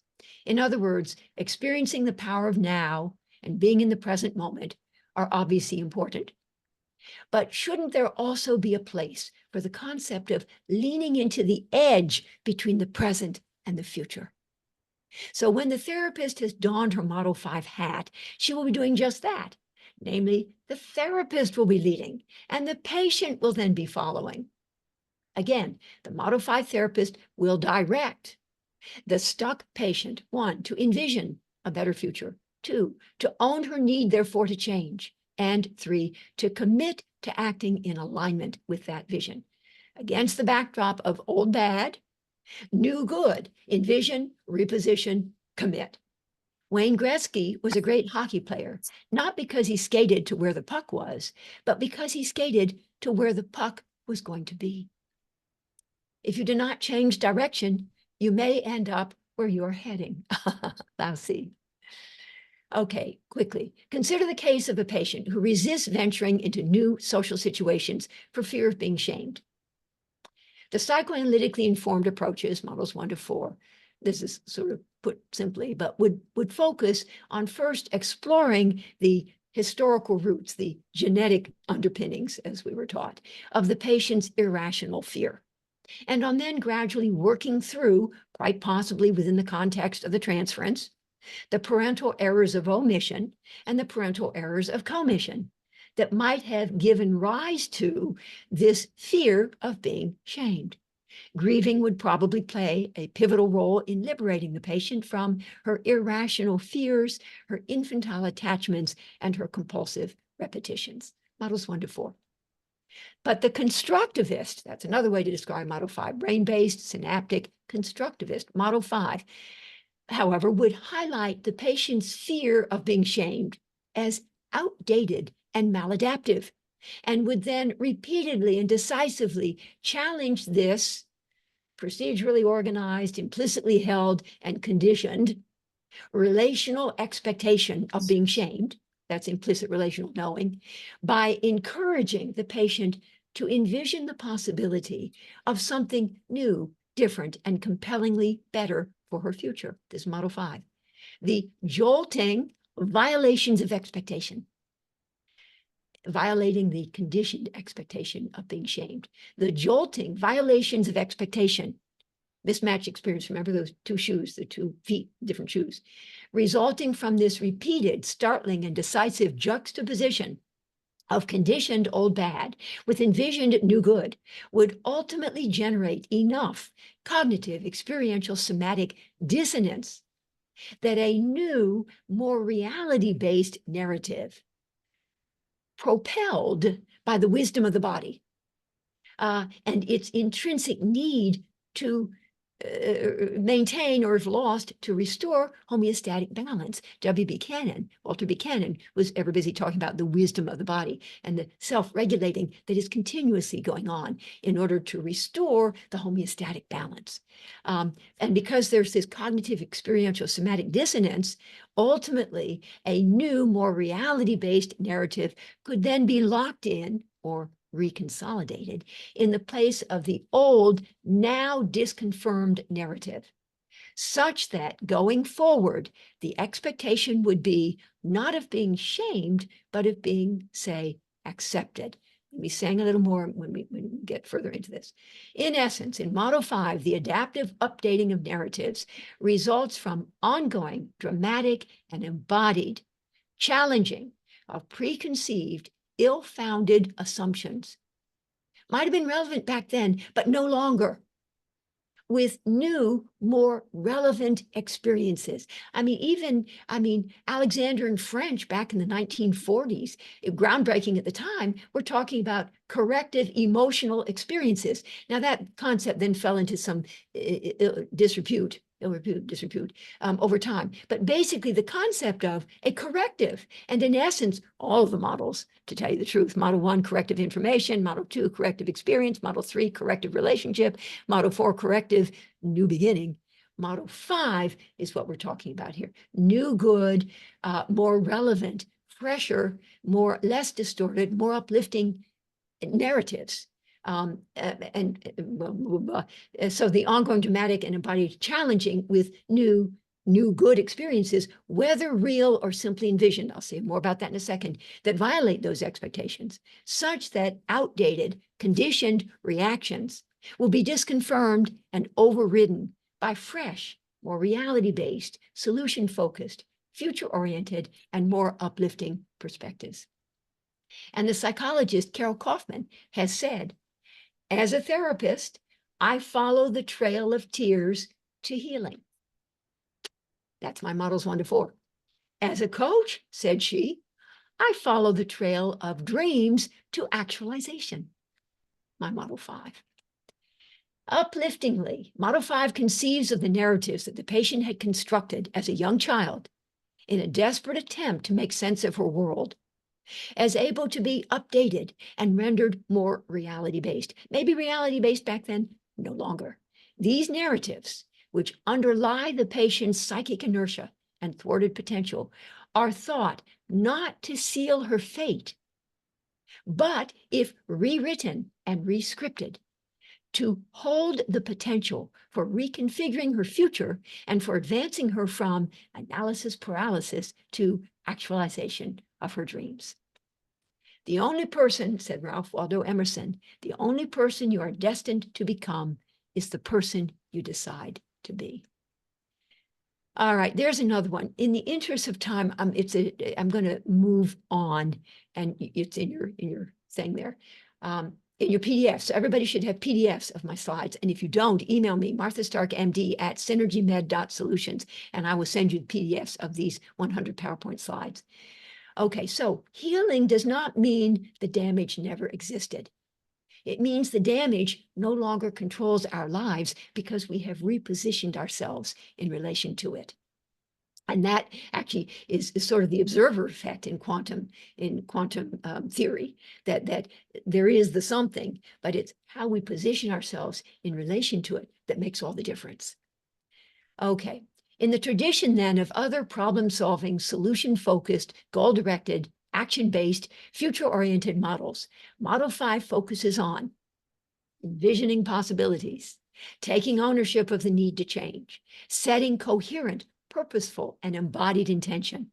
[SPEAKER 2] In other words, experiencing the power of now and being in the present moment are obviously important. But shouldn't there also be a place for the concept of leaning into the edge between the present and the future? So when the therapist has donned her Model 5 hat, she will be doing just that. Namely, the therapist will be leading and the patient will then be following. Again, the Model 5 therapist will direct the stuck patient, 1, to envision a better future, 2, to own her need, therefore, to change, and 3, to commit to acting in alignment with that vision. Against the backdrop of old bad, new good, envision, reposition, commit. Wayne Gretzky was a great hockey player, not because he skated to where the puck was, but because he skated to where the puck was going to be. If you do not change direction, you may end up where you're heading. Lousy. Okay, quickly. Consider the case of a patient who resists venturing into new social situations for fear of being shamed. The psychoanalytically informed approaches, models 1 to 4, this is sort of put simply, but would focus on first exploring the historical roots, the genetic underpinnings, as we were taught, of the patient's irrational fear, and on then gradually working through, quite possibly within the context of the transference, the parental errors of omission and the parental errors of commission that might have given rise to this fear of being shamed. Grieving would probably play a pivotal role in liberating the patient from her irrational fears, her infantile attachments, and her compulsive repetitions. Models 1 to 4. But the constructivist, that's another way to describe Model 5, brain-based, synaptic, constructivist, Model 5, however, would highlight the patient's fear of being shamed as outdated and maladaptive, and would then repeatedly and decisively challenge this procedurally organized, implicitly held, and conditioned relational expectation of being shamed, that's implicit relational knowing, by encouraging the patient to envision the possibility of something new, different, and compellingly better for her future. This is Model 5. The jolting violations of expectation, violating the conditioned expectation of being shamed. The jolting violations of expectation, mismatch experience, remember those two shoes, the 2 feet, different shoes, resulting from this repeated, startling, and decisive juxtaposition of conditioned old bad with envisioned new good, would ultimately generate enough cognitive, experiential, somatic dissonance that a new, more reality-based narrative, propelled by the wisdom of the body and its intrinsic need to maintain, or if lost, to restore homeostatic balance. Walter Buchanan, was ever busy talking about the wisdom of the body and the self-regulating that is continuously going on in order to restore the homeostatic balance. And because there's this cognitive, experiential, somatic dissonance, ultimately a new, more reality-based narrative could then be locked in or reconsolidated in the place of the old, now disconfirmed narrative, such that going forward, the expectation would be not of being shamed, but of being, say, accepted. We sang a little more when we get further into this. In essence, in Model 5, the adaptive updating of narratives results from ongoing, dramatic, and embodied challenging of preconceived, ill-founded assumptions. Might have been relevant back then, but no longer, with new, more relevant experiences. Alexander and French back in the 1940s, groundbreaking at the time, we're talking about corrective emotional experiences. Now that concept then fell into some disrepute over time. But basically the concept of a corrective, and in essence, all of the models, to tell you the truth, Model 1, corrective information, Model 2, corrective experience, Model 3, corrective relationship, Model 4, corrective new beginning. Model 5 is what we're talking about here. New good, more relevant, fresher, less distorted, more uplifting narratives. So the ongoing dramatic and embodied challenging with new good experiences, whether real or simply envisioned, I'll say more about that in a second, that violate those expectations, such that outdated, conditioned reactions will be disconfirmed and overridden by fresh, more reality-based, solution-focused, future-oriented, and more uplifting perspectives. And the psychologist Carol Kaufman has said, as a therapist, I follow the trail of tears to healing. That's my models 1 to 4. As a coach, said she, I follow the trail of dreams to actualization. My model 5. Upliftingly, model 5 conceives of the narratives that the patient had constructed as a young child in a desperate attempt to make sense of her world as able to be updated and rendered more reality-based. Maybe reality-based back then, no longer. These narratives, which underlie the patient's psychic inertia and thwarted potential, are thought not to seal her fate, but if rewritten and rescripted, to hold the potential for reconfiguring her future and for advancing her from analysis paralysis to actualization of her dreams. The only person, said Ralph Waldo Emerson, the only person you are destined to become is the person you decide to be. All right, there's another one. In the interest of time, I'm going to move on, and it's in your thing there, in your PDF. So everybody should have PDFs of my slides. And if you don't, email me, marthastarkmd@synergymed.solutions, and I will send you the PDFs of these 100 PowerPoint slides. Okay, so healing does not mean the damage never existed. It means the damage no longer controls our lives because we have repositioned ourselves in relation to it. And that actually is sort of the observer effect in quantum theory, that there is the something, but it's how we position ourselves in relation to it that makes all the difference. Okay. In the tradition, then, of other problem-solving, solution-focused, goal-directed, action-based, future-oriented models, Model 5 focuses on envisioning possibilities, taking ownership of the need to change, setting coherent, purposeful, and embodied intention,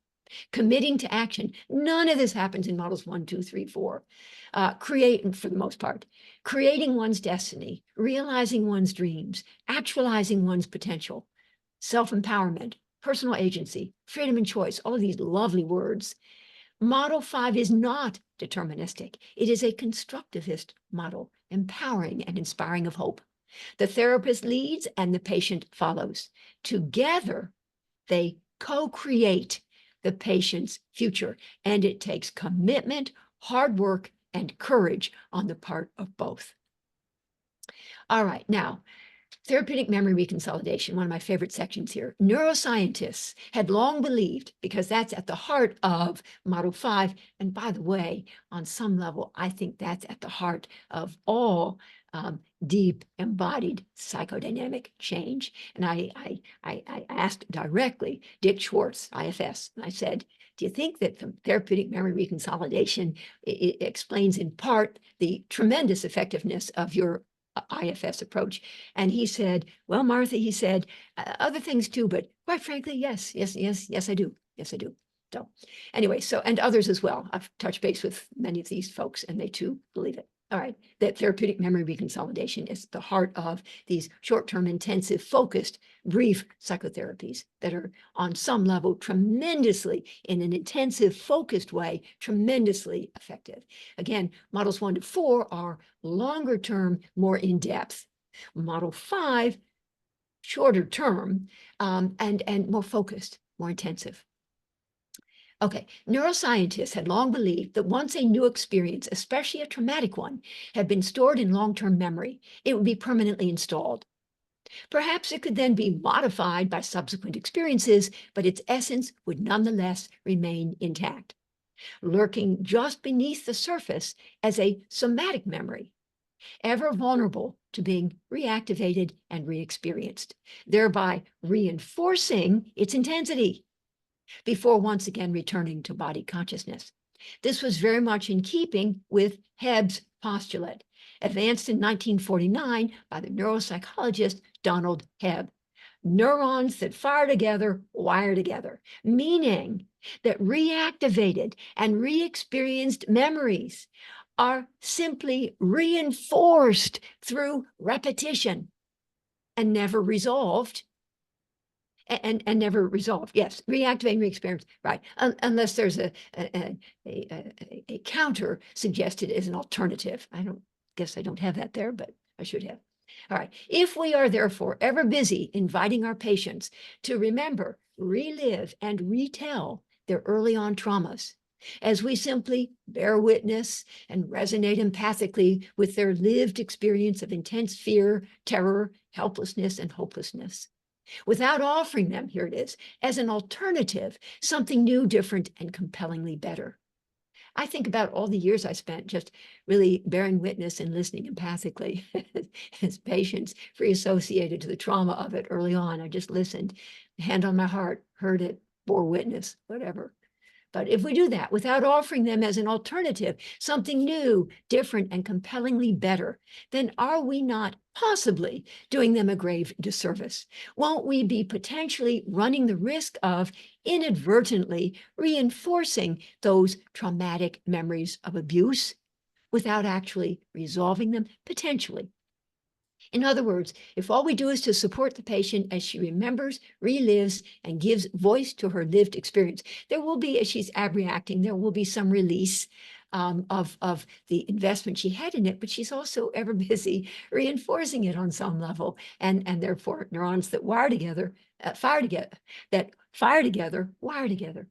[SPEAKER 2] committing to action. None of this happens in models 1, 2, 3, 4. For the most part, creating one's destiny, realizing one's dreams, actualizing one's potential, self-empowerment, personal agency, freedom and choice, all of these lovely words. Model 5 is not deterministic. It is a constructivist model, empowering and inspiring of hope. The therapist leads and the patient follows. Together, they co-create the patient's future, and it takes commitment, hard work, and courage on the part of both. All right, now, therapeutic memory reconsolidation, one of my favorite sections here. Neuroscientists had long believed, because that's at the heart of Model 5, and by the way, on some level, I think that's at the heart of all deep embodied psychodynamic change. And I asked directly Dick Schwartz, IFS, and I said, do you think that the therapeutic memory reconsolidation explains in part the tremendous effectiveness of your IFS approach? And he said, well, Martha, he said, other things too, but quite frankly, yes, I do. Yes, I do. So anyway, and others as well. I've touched base with many of these folks and they too believe it. All right, that therapeutic memory reconsolidation is the heart of these short-term, intensive, focused, brief psychotherapies that are on some level tremendously, in an intensive, focused way, tremendously effective. Again, models 1 to 4 are longer term, more in-depth. Model 5, shorter term, and more focused, more intensive. Okay, neuroscientists had long believed that once a new experience, especially a traumatic one, had been stored in long-term memory, it would be permanently installed. Perhaps it could then be modified by subsequent experiences, but its essence would nonetheless remain intact, lurking just beneath the surface as a somatic memory, ever vulnerable to being reactivated and re-experienced, thereby reinforcing its intensity before once again returning to body consciousness. This was very much in keeping with Hebb's postulate, advanced in 1949 by the neuropsychologist Donald Hebb. Neurons that fire together wire together, meaning that reactivated and re-experienced memories are simply reinforced through repetition and never resolved. And never resolved. Yes, reactivating, re-experience, right? Unless there's a counter suggested as an alternative. I don't have that there, but I should have. All right. If we are therefore ever busy inviting our patients to remember, relive, and retell their early on traumas, as we simply bear witness and resonate empathically with their lived experience of intense fear, terror, helplessness, and hopelessness, without offering them, here it is, as an alternative, something new, different, and compellingly better. I think about all the years I spent just really bearing witness and listening empathically as patients free associated to the trauma of it early on. I just listened, hand on my heart, heard it, bore witness, whatever. But if we do that without offering them as an alternative, something new, different, and compellingly better, then are we not possibly doing them a grave disservice? Won't we be potentially running the risk of inadvertently reinforcing those traumatic memories of abuse without actually resolving them potentially? In other words, if all we do is to support the patient as she remembers, relives, and gives voice to her lived experience, there will be, as she's abreacting, there will be some release of the investment she had in it, but she's also ever busy reinforcing it on some level, and therefore neurons that wire together, fire together, wire together.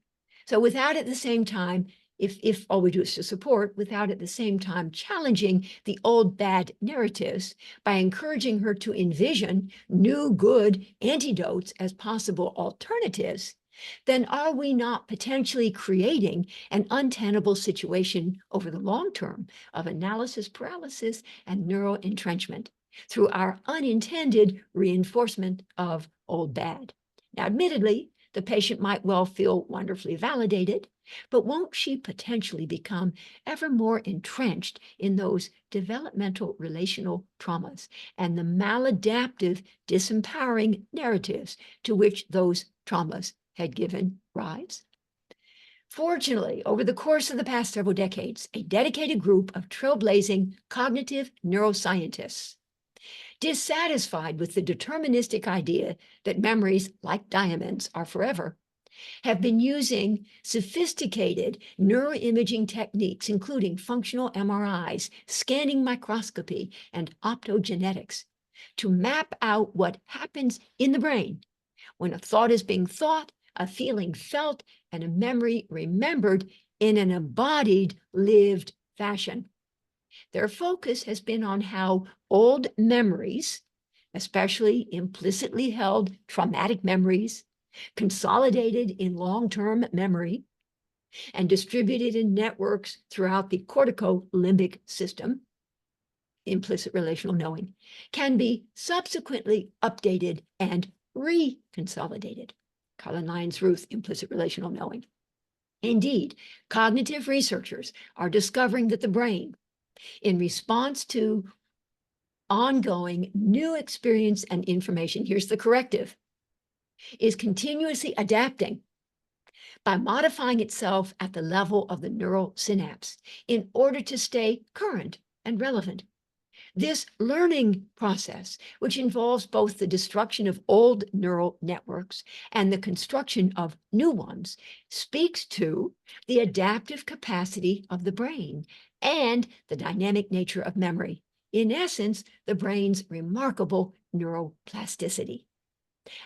[SPEAKER 2] So without at the same time, if all we do is to support, without at the same time challenging the old bad narratives by encouraging her to envision new good antidotes as possible alternatives, then are we not potentially creating an untenable situation over the long term of analysis paralysis and neural entrenchment through our unintended reinforcement of old bad? Now, admittedly, the patient might well feel wonderfully validated, but won't she potentially become ever more entrenched in those developmental relational traumas and the maladaptive, disempowering narratives to which those traumas had given rise? Fortunately, over the course of the past several decades, a dedicated group of trailblazing cognitive neuroscientists, dissatisfied with the deterministic idea that memories, like diamonds, are forever, have been using sophisticated neuroimaging techniques, including functional MRIs, scanning microscopy, and optogenetics, to map out what happens in the brain when a thought is being thought, a feeling felt, and a memory remembered in an embodied, lived fashion. Their focus has been on how old memories, especially implicitly held traumatic memories, consolidated in long-term memory and distributed in networks throughout the cortico-limbic system, implicit relational knowing, can be subsequently updated and reconsolidated. Colin Lyons Ruth, implicit relational knowing. Indeed, cognitive researchers are discovering that the brain, in response to ongoing new experience and information, here's the corrective, is continuously adapting by modifying itself at the level of the neural synapse in order to stay current and relevant. This learning process, which involves both the destruction of old neural networks and the construction of new ones, speaks to the adaptive capacity of the brain and the dynamic nature of memory. In essence, the brain's remarkable neuroplasticity,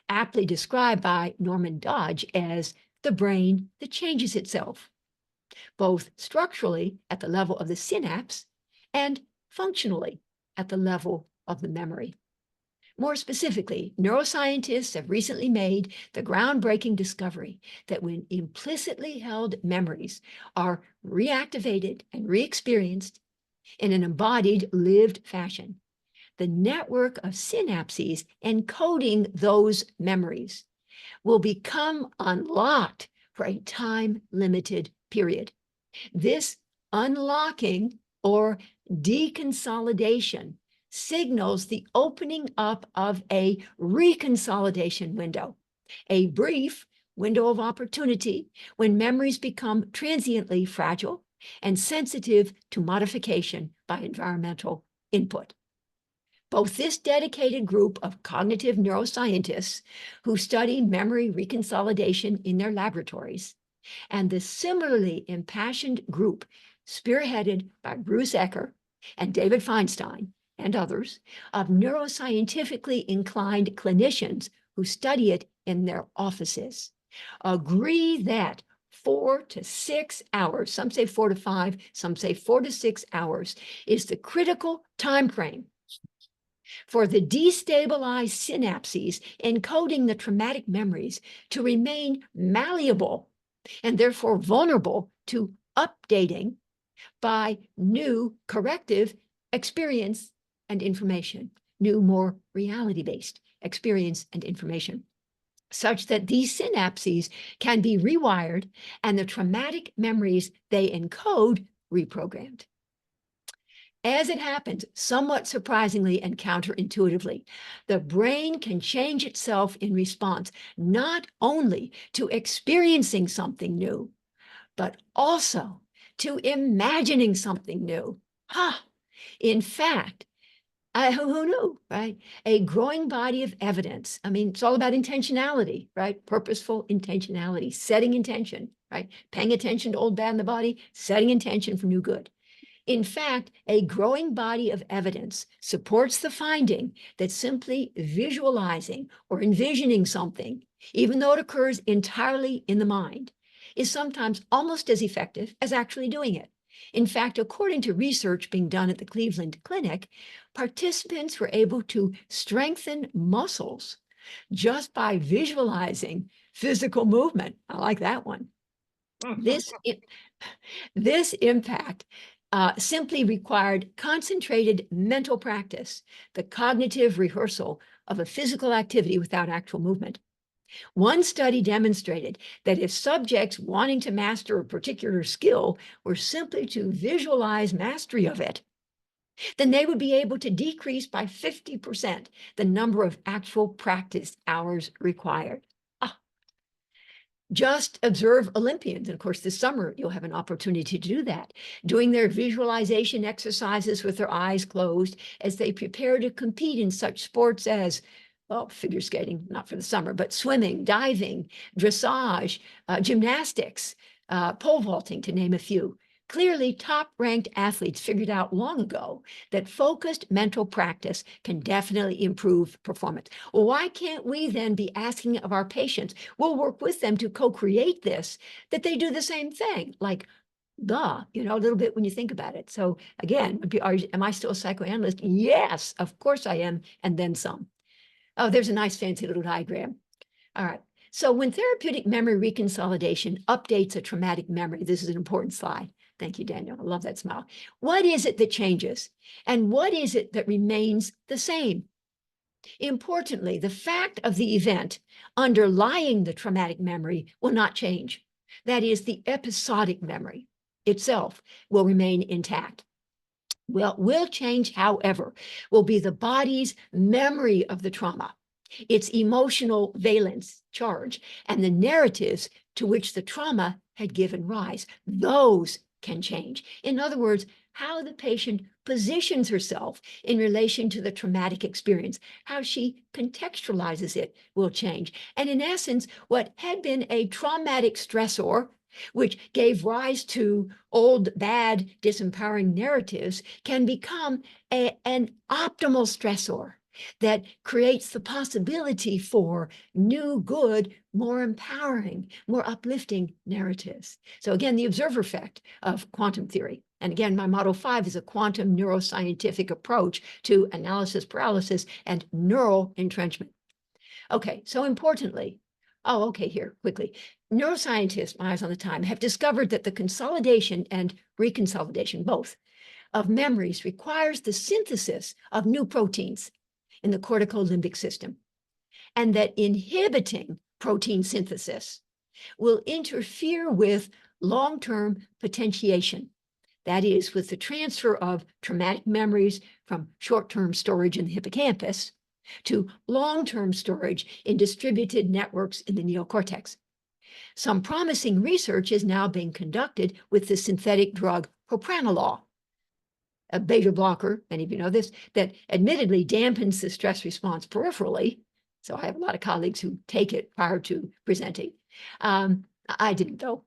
[SPEAKER 2] aptly described by Norman Dodge as the brain that changes itself, both structurally at the level of the synapse and functionally at the level of the memory. More specifically, neuroscientists have recently made the groundbreaking discovery that when implicitly held memories are reactivated and re-experienced in an embodied, lived fashion, the network of synapses encoding those memories will become unlocked for a time-limited period, This unlocking or deconsolidation signals the opening up of a reconsolidation window, a brief window of opportunity when memories become transiently fragile and sensitive to modification by environmental input. Both this dedicated group of cognitive neuroscientists who study memory reconsolidation in their laboratories and the similarly impassioned group spearheaded by Bruce Ecker and David Feinstein and others of neuroscientifically inclined clinicians who study it in their offices agree that 4 to 6 hours, some say 4 to 5, some say 4 to 6 hours, is the critical time frame for the destabilized synapses encoding the traumatic memories to remain malleable and therefore vulnerable to updating by new corrective experience and information, new, more reality-based experience and information, such that these synapses can be rewired and the traumatic memories they encode reprogrammed. As it happens, somewhat surprisingly and counterintuitively, the brain can change itself in response not only to experiencing something new, but also to imagining something new. In fact, who knew, right? A growing body of evidence. I mean, it's all about intentionality, right? Purposeful intentionality, setting intention, right? Paying attention to old bad in the body, setting intention for new good. In fact, a growing body of evidence supports the finding that simply visualizing or envisioning something, even though it occurs entirely in the mind, is sometimes almost as effective as actually doing it. In fact, according to research being done at the Cleveland Clinic, participants were able to strengthen muscles just by visualizing physical movement. I like that one. This impact simply required concentrated mental practice, the cognitive rehearsal of a physical activity without actual movement. One study demonstrated that if subjects wanting to master a particular skill were simply to visualize mastery of it, then they would be able to decrease by 50% the number of actual practice hours required. Just observe Olympians. And of course, this summer, you'll have an opportunity to do that, doing their visualization exercises with their eyes closed as they prepare to compete in such sports as, well, figure skating, not for the summer, but swimming, diving, dressage, gymnastics, pole vaulting, to name a few. Clearly, top-ranked athletes figured out long ago that focused mental practice can definitely improve performance. Well, why can't we then be asking of our patients, we'll work with them to co-create this, that they do the same thing? Like, a little bit when you think about it. So again, am I still a psychoanalyst? Yes, of course I am, and then some. Oh, there's a nice fancy little diagram. All right. So when therapeutic memory reconsolidation updates a traumatic memory, this is an important slide. Thank you, Daniel. I love that smile. What is it that changes? And what is it that remains the same? Importantly, the fact of the event underlying the traumatic memory will not change. That is, the episodic memory itself will remain intact. Well, will change, however, will be the body's memory of the trauma, its emotional valence, charge, and the narratives to which the trauma had given rise. Those can change. In other words, how the patient positions herself in relation to the traumatic experience, how she contextualizes it will change. And in essence, what had been a traumatic stressor, which gave rise to old, bad, disempowering narratives, can become an optimal stressor that creates the possibility for new, good, more empowering, more uplifting narratives. So again, the observer effect of quantum theory. And again, my Model 5 is a quantum neuroscientific approach to analysis paralysis and neural entrenchment. Okay, so importantly, here, quickly. Neuroscientists, my eyes on the time, have discovered that the consolidation and reconsolidation, both, of memories requires the synthesis of new proteins in the cortical limbic system, and that inhibiting protein synthesis will interfere with long-term potentiation. That is, with the transfer of traumatic memories from short-term storage in the hippocampus to long-term storage in distributed networks in the neocortex. Some promising research is now being conducted with the synthetic drug propranolol, a beta blocker, many of you know this, that admittedly dampens the stress response peripherally. So I have a lot of colleagues who take it prior to presenting. I didn't, though.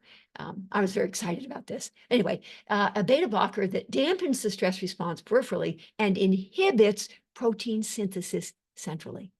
[SPEAKER 2] I was very excited about this. Anyway, a beta blocker that dampens the stress response peripherally and inhibits protein synthesis centrally.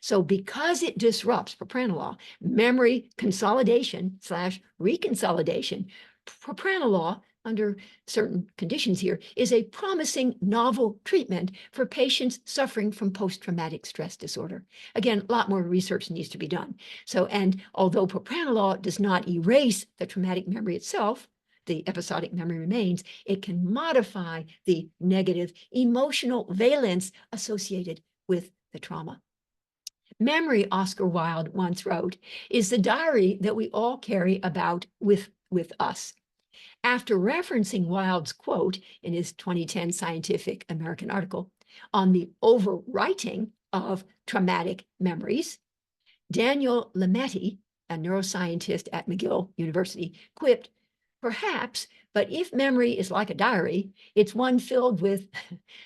[SPEAKER 2] So because it disrupts, propranolol, memory consolidation / reconsolidation, propranolol, under certain conditions here, is a promising novel treatment for patients suffering from post-traumatic stress disorder. Again, a lot more research needs to be done. So, and although propranolol does not erase the traumatic memory itself, the episodic memory remains, it can modify the negative emotional valence associated with the trauma. Memory, Oscar Wilde once wrote, is the diary that we all carry about with us. After referencing Wilde's quote in his 2010 Scientific American article on the overwriting of traumatic memories, Daniel Lametti, a neuroscientist at McGill University, quipped, "Perhaps, but if memory is like a diary, it's one filled with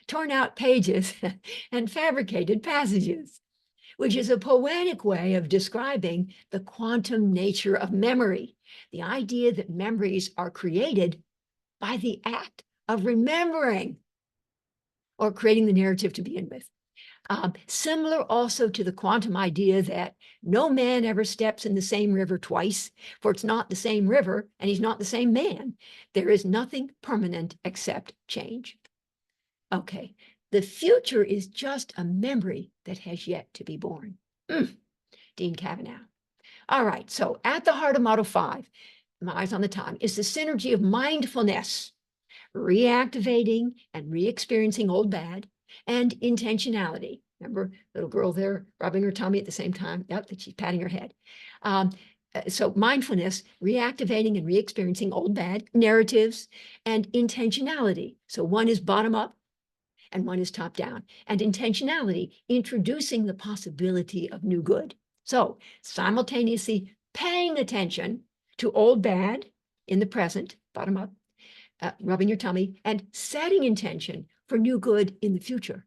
[SPEAKER 2] torn out pages and fabricated passages," which is a poetic way of describing the quantum nature of memory, the idea that memories are created by the act of remembering or creating the narrative to begin with. Similar also to the quantum idea that no man ever steps in the same river twice, for it's not the same river and he's not the same man. There is nothing permanent except change. Okay, the future is just a memory that has yet to be born. Dean Kavanaugh. All right, so at the heart of Model 5, my eyes on the time, is the synergy of mindfulness, reactivating and re-experiencing old bad, and intentionality. Remember, little girl there rubbing her tummy at the same time? Yep, that she's patting her head. So mindfulness, reactivating and re-experiencing old bad narratives, and intentionality. So one is bottom up and one is top down. And intentionality, introducing the possibility of new good. So simultaneously paying attention to old bad in the present, bottom up, rubbing your tummy, and setting intention for new good in the future.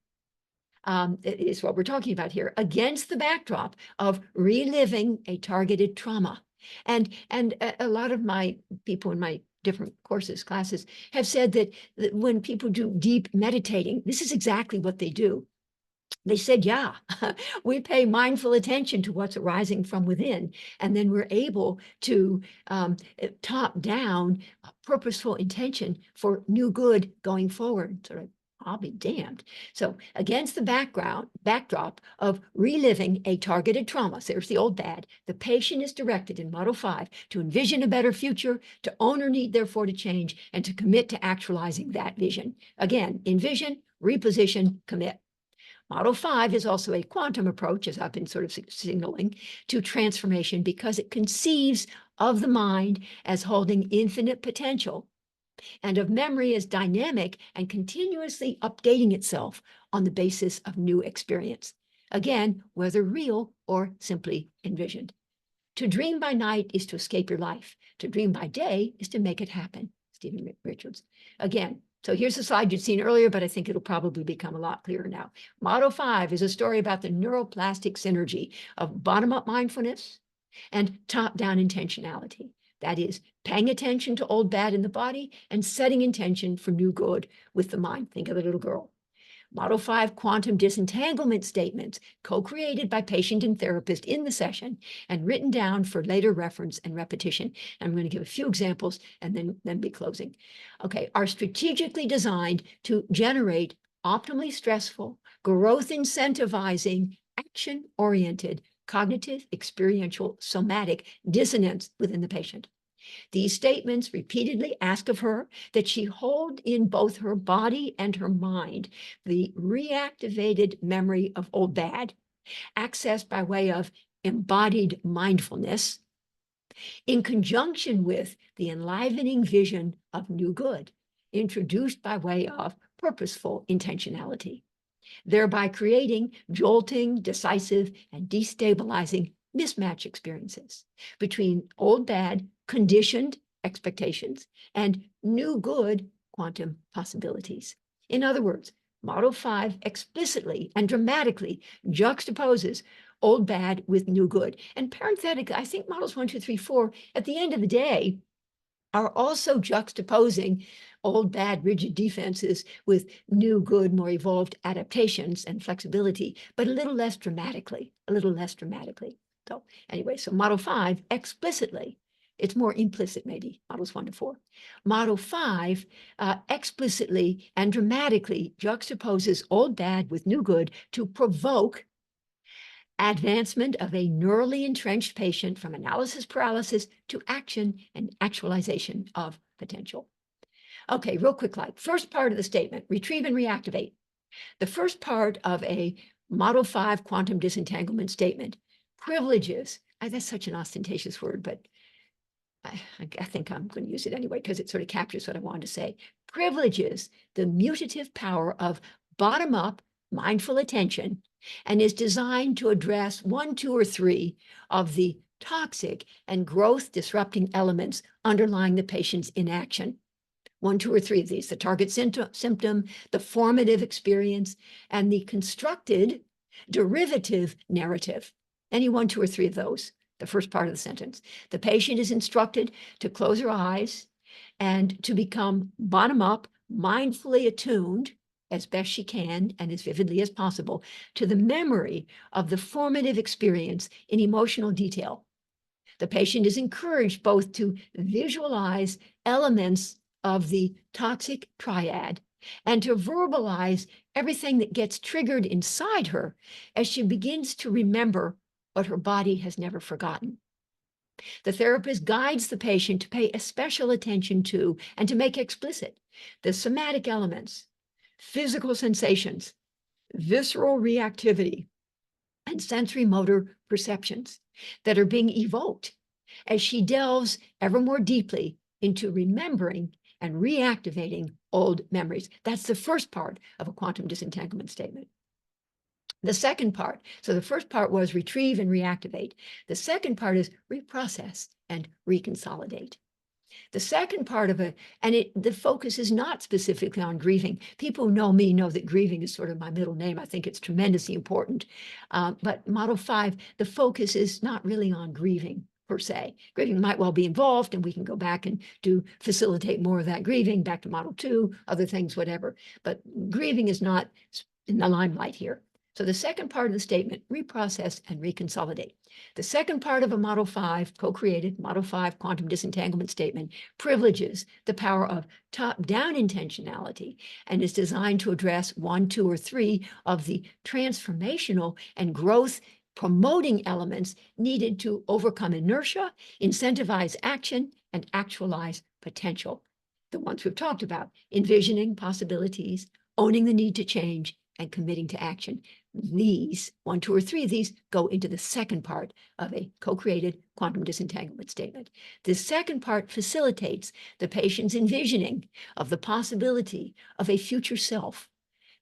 [SPEAKER 2] Is what we're talking about here, against the backdrop of reliving a targeted trauma. And a lot of my people in my different courses, classes, have said that when people do deep meditating, this is exactly what they do. They said, yeah, we pay mindful attention to what's arising from within, and then we're able to top down purposeful intention for new good going forward. Sort of, I'll be damned. So against the backdrop of reliving a targeted trauma, so there's the old bad, the patient is directed in Model 5 to envision a better future, to own her need, therefore, to change, and to commit to actualizing that vision. Again, envision, reposition, commit. Model 5 is also a quantum approach, as I've been sort of signaling, to transformation because it conceives of the mind as holding infinite potential and of memory as dynamic and continuously updating itself on the basis of new experience. Again, whether real or simply envisioned. To dream by night is to escape your life. To dream by day is to make it happen. Stephen Richards. Again, so here's a slide you'd seen earlier, but I think it'll probably become a lot clearer now. Model 5 is a story about the neuroplastic synergy of bottom-up mindfulness and top-down intentionality. That is, paying attention to old bad in the body and setting intention for new good with the mind. Think of the little girl. Model 5 quantum disentanglement statements, co-created by patient and therapist in the session and written down for later reference and repetition. I'm going to give a few examples and then be closing. Okay, are strategically designed to generate optimally stressful, growth incentivizing, action-oriented, cognitive, experiential, somatic dissonance within the patient. These statements repeatedly ask of her that she hold in both her body and her mind the reactivated memory of old bad, accessed by way of embodied mindfulness, in conjunction with the enlivening vision of new good, introduced by way of purposeful intentionality, thereby creating jolting, decisive, and destabilizing mismatch experiences between old bad, conditioned expectations and new good quantum possibilities. In other words, Model 5 explicitly and dramatically juxtaposes old bad with new good. And parenthetically, I think models 1, 2, 3, 4, at the end of the day, are also juxtaposing old bad rigid defenses with new good, more evolved adaptations and flexibility, but a little less dramatically, So anyway, so Model 5 explicitly, it's more implicit maybe, models 1 to 4. Model 5 explicitly and dramatically juxtaposes old bad with new good to provoke advancement of a neurally entrenched patient from analysis paralysis to action and actualization of potential. Okay, real quick, like first part of the statement, retrieve and reactivate. The first part of a Model 5 quantum disentanglement statement privileges, that's such an ostentatious word, but I think I'm going to use it anyway because it sort of captures what I wanted to say, privileges the mutative power of bottom-up mindful attention and is designed to address 1, 2, or 3 of the toxic and growth disrupting elements underlying the patient's inaction. 1, 2, or 3 of these, the target symptom, the formative experience, and the constructed derivative narrative. Any 1, 2, or 3 of those, the first part of the sentence. The patient is instructed to close her eyes and to become bottom-up, mindfully attuned as best she can and as vividly as possible to the memory of the formative experience in emotional detail. The patient is encouraged both to visualize elements of the toxic triad and to verbalize everything that gets triggered inside her as she begins to remember what her body has never forgotten. The therapist guides the patient to pay especial attention to and to make explicit the somatic elements, physical sensations, visceral reactivity, and sensory motor perceptions that are being evoked as she delves ever more deeply into remembering and reactivating old memories. That's the first part of a quantum disentanglement statement. The second part, so the first part was retrieve and reactivate. The second part is reprocess and reconsolidate. The second part of it, and the focus is not specifically on grieving. People who know me know that grieving is sort of my middle name. I think it's tremendously important. But Model 5, the focus is not really on grieving per se. Grieving might well be involved, and we can go back and facilitate more of that grieving, back to Model 2, other things, whatever. But grieving is not in the limelight here. So the second part of the statement, reprocess and reconsolidate. The second part of a Model 5, co-created Model 5 quantum disentanglement statement, privileges the power of top-down intentionality and is designed to address 1, 2, or 3 of the transformational and growth promoting elements needed to overcome inertia, incentivize action, and actualize potential. The ones we've talked about, envisioning possibilities, owning the need to change, and committing to action. These, 1, 2, or 3 of these, go into the second part of a co-created quantum disentanglement statement. The second part facilitates the patient's envisioning of the possibility of a future self.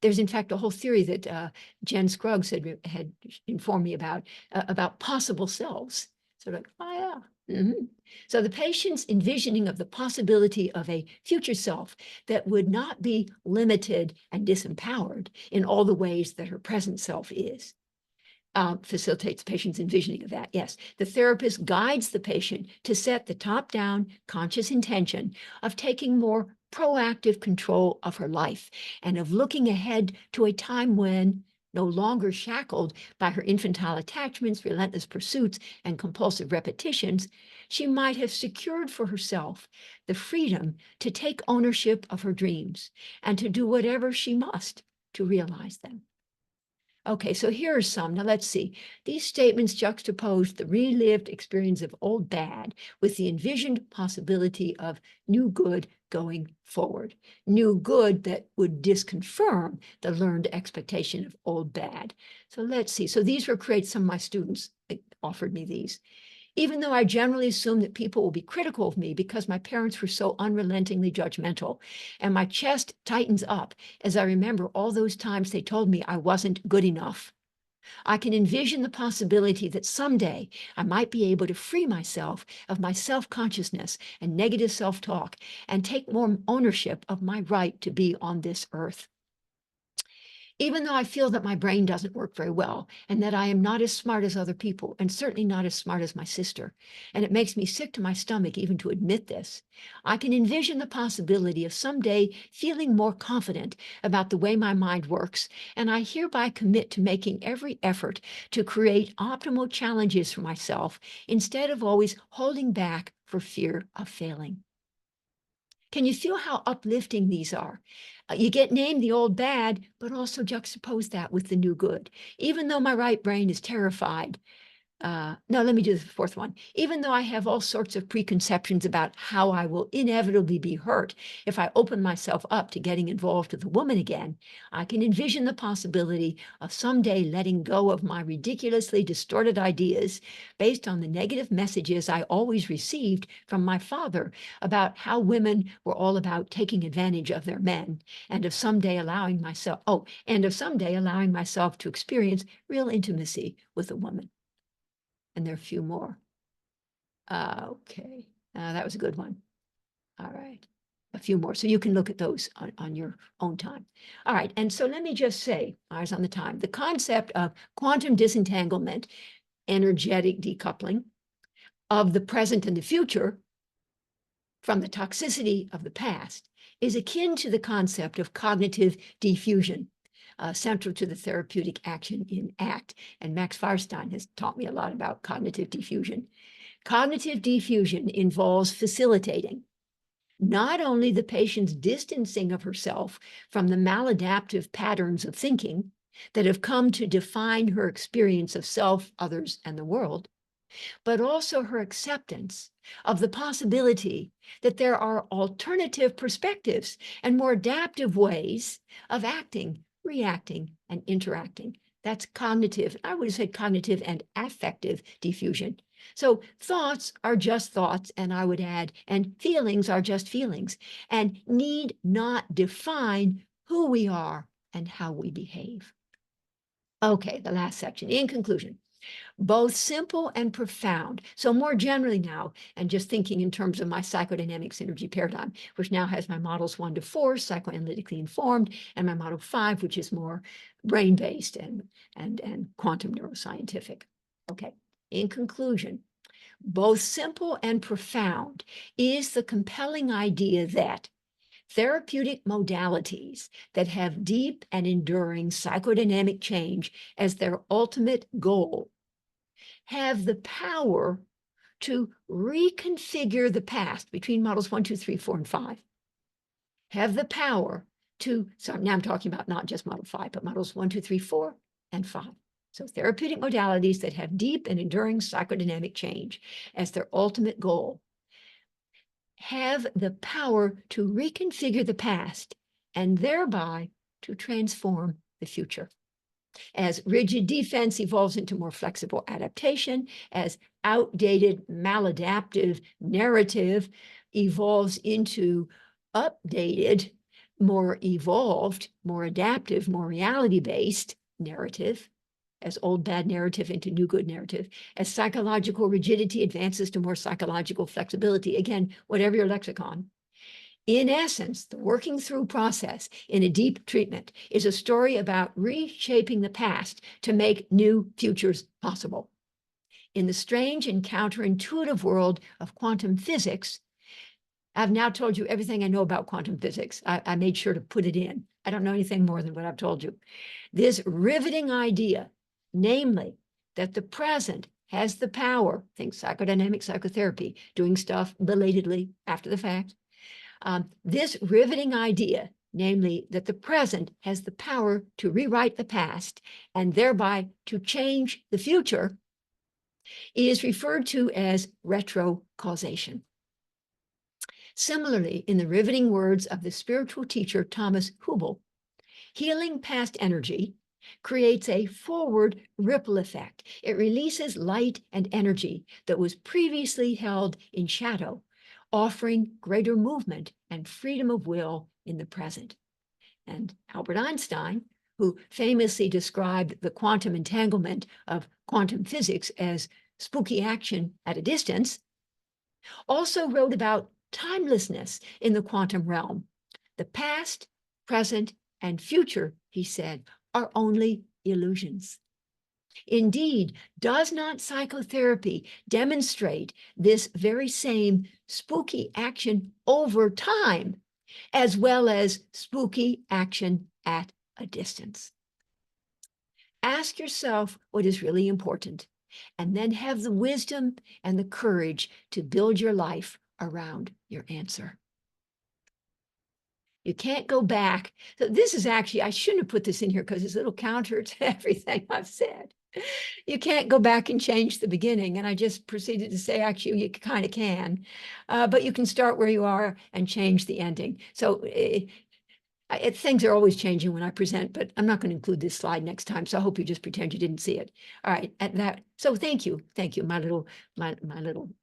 [SPEAKER 2] There's, in fact, a whole theory that Jen Scruggs had informed me about possible selves. So like, oh, yeah. Mm-hmm. So the patient's envisioning of the possibility of a future self that would not be limited and disempowered in all the ways that her present self is. Facilitates the patient's envisioning of that, yes. The therapist guides the patient to set the top-down conscious intention of taking more proactive control of her life and of looking ahead to a time when, no longer shackled by her infantile attachments, relentless pursuits, and compulsive repetitions, she might have secured for herself the freedom to take ownership of her dreams and to do whatever she must to realize them. Okay, so here are some. Now let's see. These statements juxtapose the relived experience of old bad with the envisioned possibility of new good going forward. New good that would disconfirm the learned expectation of old bad. So let's see. So these were created, some of my students offered me these. Even though I generally assume that people will be critical of me because my parents were so unrelentingly judgmental, and my chest tightens up as I remember all those times they told me I wasn't good enough. I can envision the possibility that someday I might be able to free myself of my self-consciousness and negative self-talk and take more ownership of my right to be on this earth. Even though I feel that my brain doesn't work very well and that I am not as smart as other people and certainly not as smart as my sister, and it makes me sick to my stomach even to admit this, I can envision the possibility of someday feeling more confident about the way my mind works, and I hereby commit to making every effort to create optimal challenges for myself instead of always holding back for fear of failing. Can you feel how uplifting these are? You get named the old bad, but also juxtapose that with the new good. Even though my right brain is terrified, no, let me do the fourth one. Even though I have all sorts of preconceptions about how I will inevitably be hurt if I open myself up to getting involved with a woman again, I can envision the possibility of someday letting go of my ridiculously distorted ideas based on the negative messages I always received from my father about how women were all about taking advantage of their men, and of someday allowing myself, to experience real intimacy with a woman. And there are a few more. Okay, that was a good one. All right, a few more. So you can look at those on your own time. All right, and so let me just say, eyes on the time, the concept of quantum disentanglement, energetic decoupling of the present and the future from the toxicity of the past is akin to the concept of cognitive diffusion, central to the therapeutic action in ACT. And Max Firestein has taught me a lot about cognitive diffusion. Cognitive diffusion involves facilitating not only the patient's distancing of herself from the maladaptive patterns of thinking that have come to define her experience of self, others, and the world, but also her acceptance of the possibility that there are alternative perspectives and more adaptive ways of acting, reacting, and interacting. That's cognitive. I would have said cognitive and affective diffusion. So thoughts are just thoughts, and I would add, and feelings are just feelings, and need not define who we are and how we behave. Okay, the last section. In conclusion, both simple and profound. So more generally now, and just thinking in terms of my psychodynamic synergy paradigm, which now has my models 1 to 4, psychoanalytically informed, and my model 5, which is more brain-based and quantum neuroscientific. Okay, in conclusion, both simple and profound is the compelling idea that therapeutic modalities that have deep and enduring psychodynamic change as their ultimate goal have the power to reconfigure the past between models 1, 2, 3, 4, and 5, have the power to, so now I'm talking about not just model 5, but models 1, 2, 3, 4, and 5. So therapeutic modalities that have deep and enduring psychodynamic change as their ultimate goal have the power to reconfigure the past and thereby to transform the future. As rigid defense evolves into more flexible adaptation, as outdated maladaptive narrative evolves into updated, more evolved, more adaptive, more reality-based narrative, as old bad narrative into new good narrative, as psychological rigidity advances to more psychological flexibility, again, whatever your lexicon. In essence, the working through process in a deep treatment is a story about reshaping the past to make new futures possible. In the strange and counterintuitive world of quantum physics, I've now told you everything I know about quantum physics. I made sure to put it in. I don't know anything more than what I've told you. This riveting idea, namely that the present has the power, think psychodynamic psychotherapy, doing stuff belatedly after the fact, this riveting idea, namely that the present has the power to rewrite the past and thereby to change the future, is referred to as retrocausation. Similarly, in the riveting words of the spiritual teacher Thomas Hübl, healing past energy creates a forward ripple effect. It releases light and energy that was previously held in shadow, offering greater movement and freedom of will in the present. And Albert Einstein, who famously described the quantum entanglement of quantum physics as spooky action at a distance, also wrote about timelessness in the quantum realm. The past, present, and future, he said, are only illusions. Indeed, does not psychotherapy demonstrate this very same spooky action over time, as well as spooky action at a distance? Ask yourself what is really important, and then have the wisdom and the courage to build your life around your answer. You can't go back. So this is actually, I shouldn't have put this in here because it's a little counter to everything I've said. You can't go back and change the beginning. And I just proceeded to say, actually, you kind of can, but you can start where you are and change the ending. So things are always changing when I present, but I'm not going to include this slide next time. So I hope you just pretend you didn't see it. All right. At that. So thank you. Thank you. My little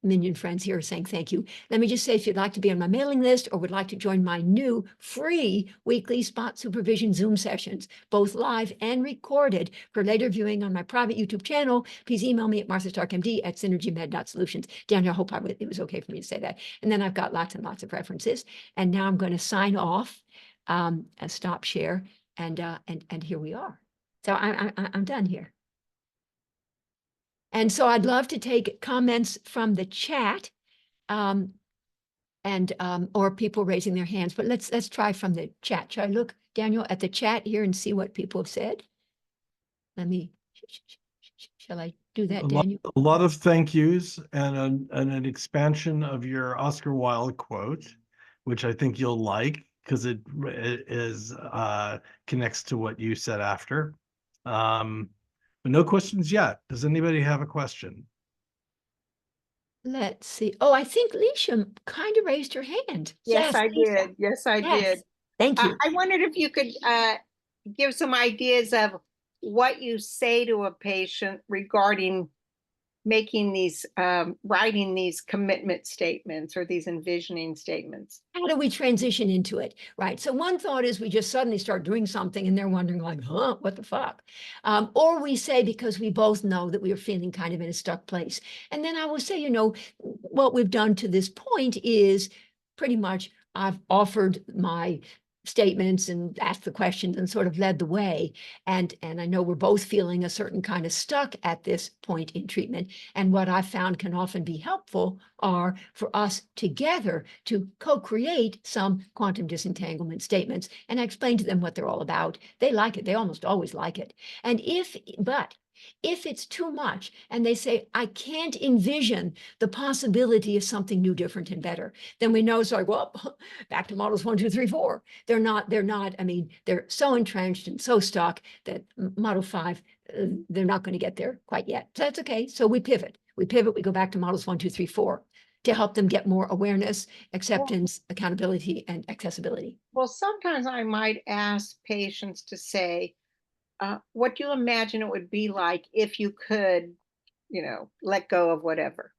[SPEAKER 2] minion friends here are saying thank you. Let me just say, if you'd like to be on my mailing list or would like to join my new free weekly spot supervision Zoom sessions, both live and recorded for later viewing on my private YouTube channel, please email me at marthastarkmd@synergymed.solutions. Daniel, I hope it was okay for me to say that. And then I've got lots and lots of references. And now I'm going to sign off. A stop share, and here we are. So I'm done here. And so I'd love to take comments from the chat, or people raising their hands. But let's try from the chat. Shall I look, Daniel, at the chat here and see what people have said? Let me. Shall I do that, Daniel?
[SPEAKER 1] A lot of thank yous and an expansion of your Oscar Wilde quote, which I think you'll like, because it is connects to what you said after. But no questions yet. Does anybody have a question?
[SPEAKER 2] Let's see. Oh, I think Leisha kind of raised her hand.
[SPEAKER 3] Yes, I
[SPEAKER 2] Lisa.
[SPEAKER 3] did. Yes, I
[SPEAKER 2] Yes.
[SPEAKER 3] did.
[SPEAKER 2] Thank you.
[SPEAKER 3] I wondered if you could give some ideas of what you say to a patient regarding making these, writing these commitment statements or these envisioning statements.
[SPEAKER 2] How do we transition into it? Right. So one thought is we just suddenly start doing something and they're wondering like, huh, what the fuck? Or we say, because we both know that we are feeling kind of in a stuck place. And then I will say, what we've done to this point is pretty much I've offered my statements and asked the questions and sort of led the way. And I know we're both feeling a certain kind of stuck at this point in treatment. And what I found can often be helpful are for us together to co-create some quantum disentanglement statements. And I explain to them what they're all about. They like it. They almost always like it. And if it's too much and they say, I can't envision the possibility of something new, different, and better, then we know it's like, well, back to models 1, 2, 3, 4. They're not, I mean, they're so entrenched and so stuck that model 5, they're not going to get there quite yet. So that's okay. So we pivot, we go back to models 1, 2, 3, 4 to help them get more awareness, acceptance, accountability, and accessibility.
[SPEAKER 3] Well, sometimes I might ask patients to say, what do you imagine it would be like if you could, let go of whatever?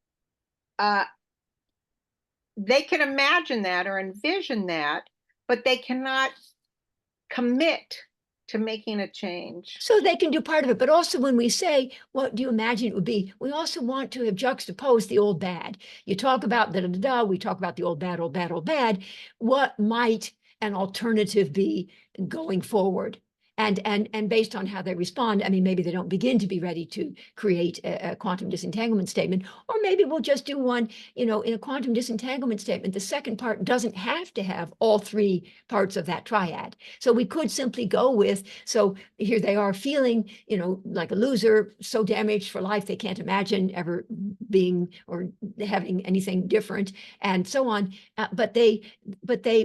[SPEAKER 3] They can imagine that or envision that, but they cannot commit to making a change.
[SPEAKER 2] So they can do part of it. But also when we say, what do you imagine it would be? We also want to have juxtaposed the old bad. You talk about da-da-da-da, we talk about the old bad, old bad, old bad. What might an alternative be going forward? And based on how they respond, I mean, maybe they don't begin to be ready to create a quantum disentanglement statement, or maybe we'll just do one, in a quantum disentanglement statement. The second part doesn't have to have all 3 parts of that triad. So we could simply go with, so here they are feeling, like a loser, so damaged for life, they can't imagine ever being or having anything different, and so on. But they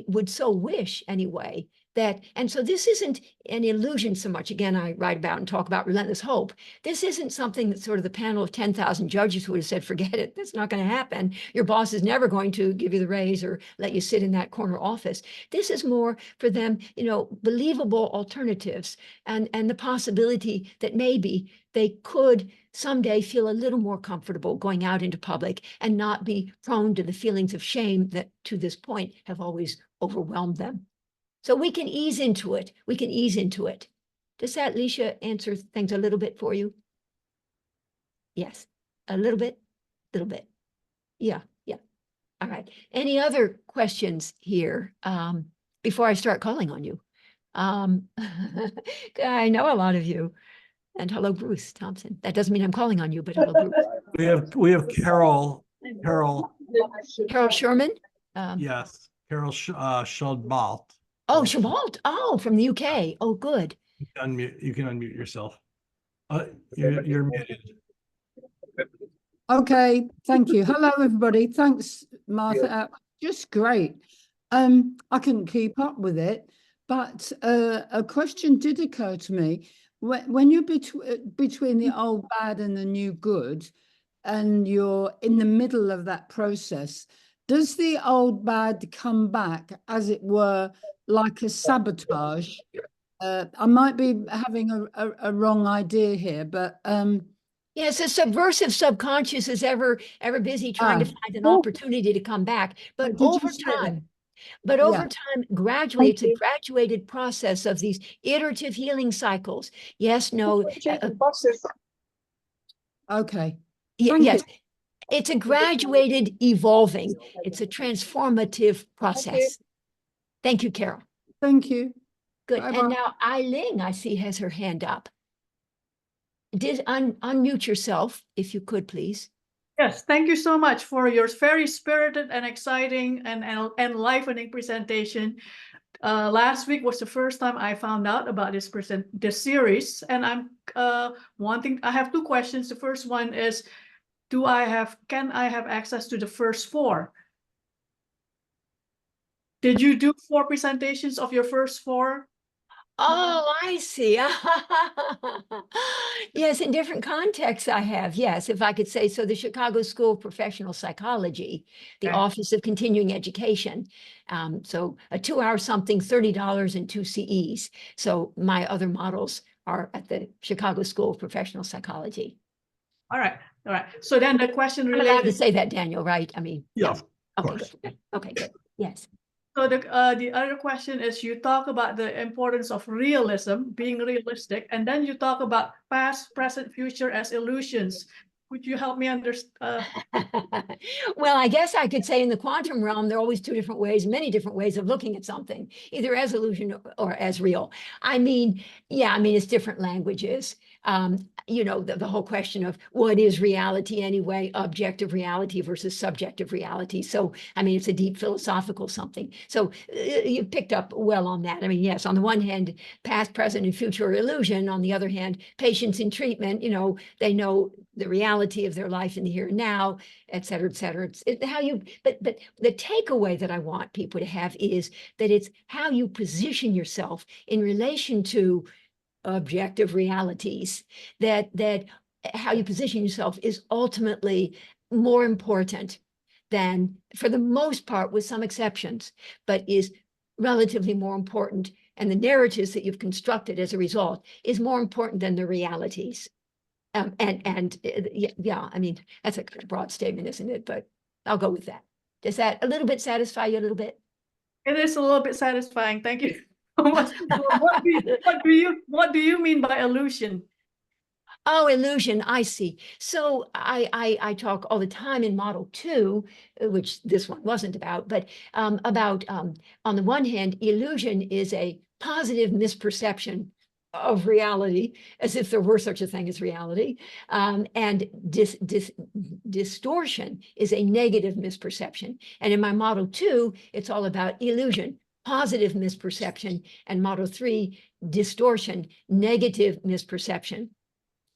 [SPEAKER 2] would so wish anyway and so this isn't an illusion so much. Again, I write about and talk about relentless hope. This isn't something that sort of the panel of 10,000 judges would have said, forget it, that's not going to happen. Your boss is never going to give you the raise or let you sit in that corner office. This is more for them, believable alternatives and the possibility that maybe they could someday feel a little more comfortable going out into public and not be prone to the feelings of shame that to this point have always overwhelmed them. So we can ease into it. We can ease into it. Does that, Leisha, answer things a little bit for you? Yes, a little bit. Yeah. All right. Any other questions here before I start calling on you? I know a lot of you. And hello, Bruce Thompson. That doesn't mean I'm calling on you, but hello, Bruce.
[SPEAKER 1] We have Carol.
[SPEAKER 2] Carol Sherman?
[SPEAKER 1] Yes, Carol Schaldmalt.
[SPEAKER 2] Oh, Shabalt. Oh, from the UK. Oh, good.
[SPEAKER 1] You can unmute yourself. You're muted.
[SPEAKER 4] Okay, thank you. Hello, everybody. Thanks, Martha. Just great. I couldn't keep up with it, but a question did occur to me. When you're between the old bad and the new good, and you're in the middle of that process, does the old bad come back, as it were, like a sabotage? I might be having a wrong idea here, but
[SPEAKER 2] yes, a subversive subconscious is ever busy trying to find an opportunity to come back. But over time, gradually, it's a graduated process of these iterative healing cycles. Yes, no.
[SPEAKER 4] Okay.
[SPEAKER 2] Yes, it's a graduated evolving. It's a transformative process. Thank you, Carol.
[SPEAKER 4] Thank you.
[SPEAKER 2] Good.
[SPEAKER 4] Bye-bye.
[SPEAKER 2] And now Eileen, I see, has her hand up. Unmute yourself, if you could, please.
[SPEAKER 5] Yes, thank you so much for your very spirited and exciting and enlivening presentation. Last week was the first time I found out about this series, and I'm I have two questions. The first one is, can I have access to the first 4? Did you do 4 presentations of your first 4?
[SPEAKER 2] Oh, I see. Yes, in different contexts I have. Yes, if I could say so. The Chicago School of Professional Psychology, the
[SPEAKER 5] Okay.
[SPEAKER 2] Office of Continuing Education. So a 2-hour something, $30 and 2 CEs. So my other models are at the Chicago School of Professional Psychology.
[SPEAKER 5] All right. So then the question
[SPEAKER 2] I'm allowed
[SPEAKER 5] related
[SPEAKER 2] to say that, Daniel, right? I mean,
[SPEAKER 1] Yeah,
[SPEAKER 2] yes.
[SPEAKER 1] of
[SPEAKER 2] Okay,
[SPEAKER 1] course.
[SPEAKER 2] good. Okay, good. Yes.
[SPEAKER 5] So the other question is, you talk about the importance of realism, being realistic, and then you talk about past, present, future as illusions. Could you help me understand?
[SPEAKER 2] Well, I guess I could say in the quantum realm, there are always 2 different ways, many different ways of looking at something, either as illusion or as real. I mean, it's different languages. The whole question of what is reality anyway, objective reality versus subjective reality. So, it's a deep philosophical something. So you picked up well on that. Yes, on the one hand, past, present, and future are illusion. On the other hand, patients in treatment, they know the reality of their life in the here and now, et cetera, et cetera. But the takeaway that I want people to have is that it's how you position yourself in relation to objective realities, that how you position yourself is ultimately more important than, for the most part, with some exceptions, but is relatively more important. And the narratives that you've constructed as a result is more important than the realities. That's a broad statement, isn't it? But I'll go with that. Does that a little bit satisfy you a little bit?
[SPEAKER 5] It is a little bit satisfying. Thank you so much. What do you mean by illusion?
[SPEAKER 2] Oh, illusion. I see. So I talk all the time in Model 2, which this one wasn't about, but about, on the one hand, illusion is a positive misperception of reality, as if there were such a thing as reality. And distortion is a negative misperception. And in my Model 2, it's all about illusion, positive misperception, and Model 3, distortion, negative misperception.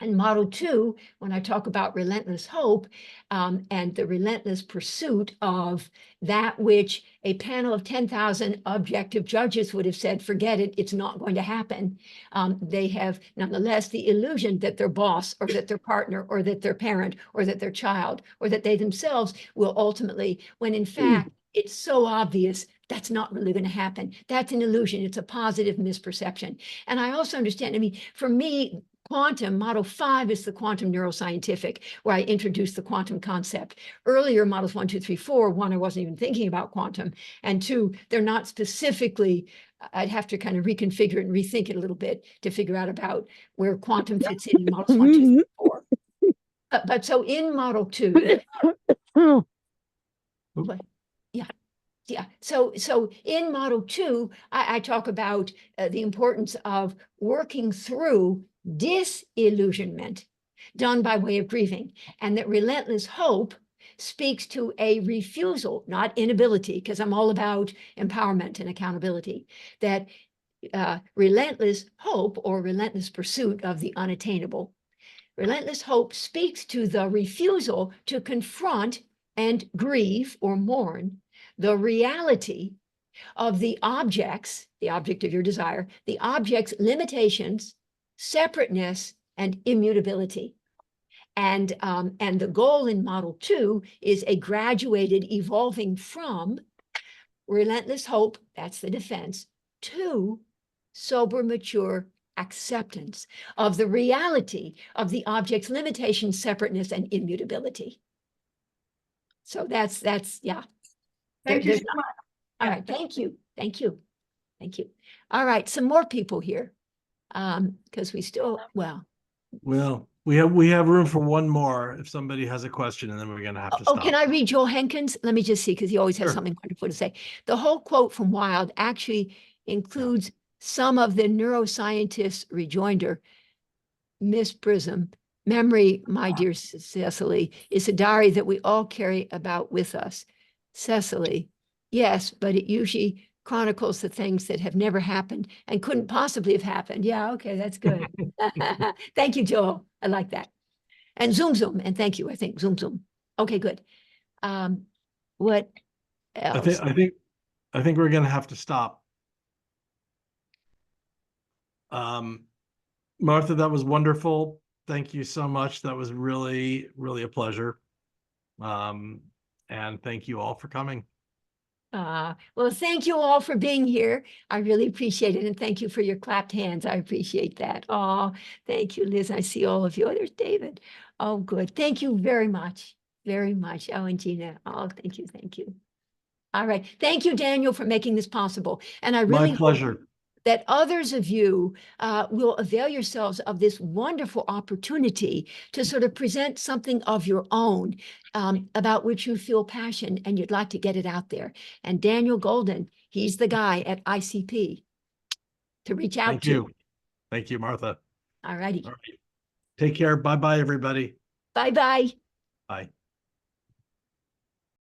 [SPEAKER 2] And model 2, when I talk about relentless hope and the relentless pursuit of that which a panel of 10,000 objective judges would have said, forget it, it's not going to happen. They have nonetheless the illusion that their boss or that their partner or that their parent or that their child or that they themselves will ultimately, when in fact, it's so obvious that's not really going to happen. That's an illusion. It's a positive misperception. And I also understand, I mean, for me, quantum, model 5 is the quantum neuroscientific, where I introduced the quantum concept. Earlier, models 1, 2, 3, 4, 1, I wasn't even thinking about quantum, and 2, they're not specifically, I'd have to kind of reconfigure it and rethink it a little bit to figure out about where quantum fits in models 1, 2, 3, 4. But so in model 2, what? Yeah. So in model 2, I talk about the importance of working through disillusionment done by way of grieving, and that relentless hope speaks to a refusal, not inability, because I'm all about empowerment and accountability, that relentless hope or relentless pursuit of the unattainable. Relentless hope speaks to the refusal to confront and grieve or mourn the reality of the objects, the object of your desire, the object's limitations, separateness, and immutability. And the goal in model 2 is a graduated evolving from relentless hope, that's the defense, to sober, mature acceptance of the reality of the object's limitations, separateness, and immutability. So that's yeah.
[SPEAKER 5] Thank you so much.
[SPEAKER 2] All right, thank you. All right, some more people here. Because we still, well,
[SPEAKER 1] we have room for one more if somebody has a question, and then we're gonna have to
[SPEAKER 2] oh,
[SPEAKER 1] stop.
[SPEAKER 2] can I read Joel Henkins? Let me just see, because he always has
[SPEAKER 1] Sure.
[SPEAKER 2] something wonderful to say. The whole quote from Wild actually includes some of the neuroscientist's rejoinder. Miss Prism, memory, my dear Cecily, is a diary that we all carry about with us. Cecily, yes, but it usually chronicles the things that have never happened and couldn't possibly have happened. Yeah, okay, that's good. Thank you, Joel. I like that. And Zoom, and thank you, I think, Zoom. Okay, good. What else?
[SPEAKER 1] I think we're gonna have to stop. Martha, that was wonderful. Thank you so much. That was really, really a pleasure. And thank you all for coming.
[SPEAKER 2] Well, thank you all for being here. I really appreciate it. And thank you for your clapped hands. I appreciate that. Oh, thank you, Liz. I see all of you. Oh, there's David. Oh, good. Thank you very much. Very much. Oh, and Gina. Oh, thank you. All right. Thank you, Daniel, for making this possible. And I really
[SPEAKER 1] My pleasure.
[SPEAKER 2] hope that others of you will avail yourselves of this wonderful opportunity to sort of present something of your own about which you feel passion and you'd like to get it out there. And Daniel Golden, he's the guy at ICP to reach out
[SPEAKER 1] Thank
[SPEAKER 2] to.
[SPEAKER 1] you. Thank you, Martha.
[SPEAKER 2] All righty.
[SPEAKER 1] All right. Take care. Bye-bye, everybody.
[SPEAKER 2] Bye-bye.
[SPEAKER 1] Bye.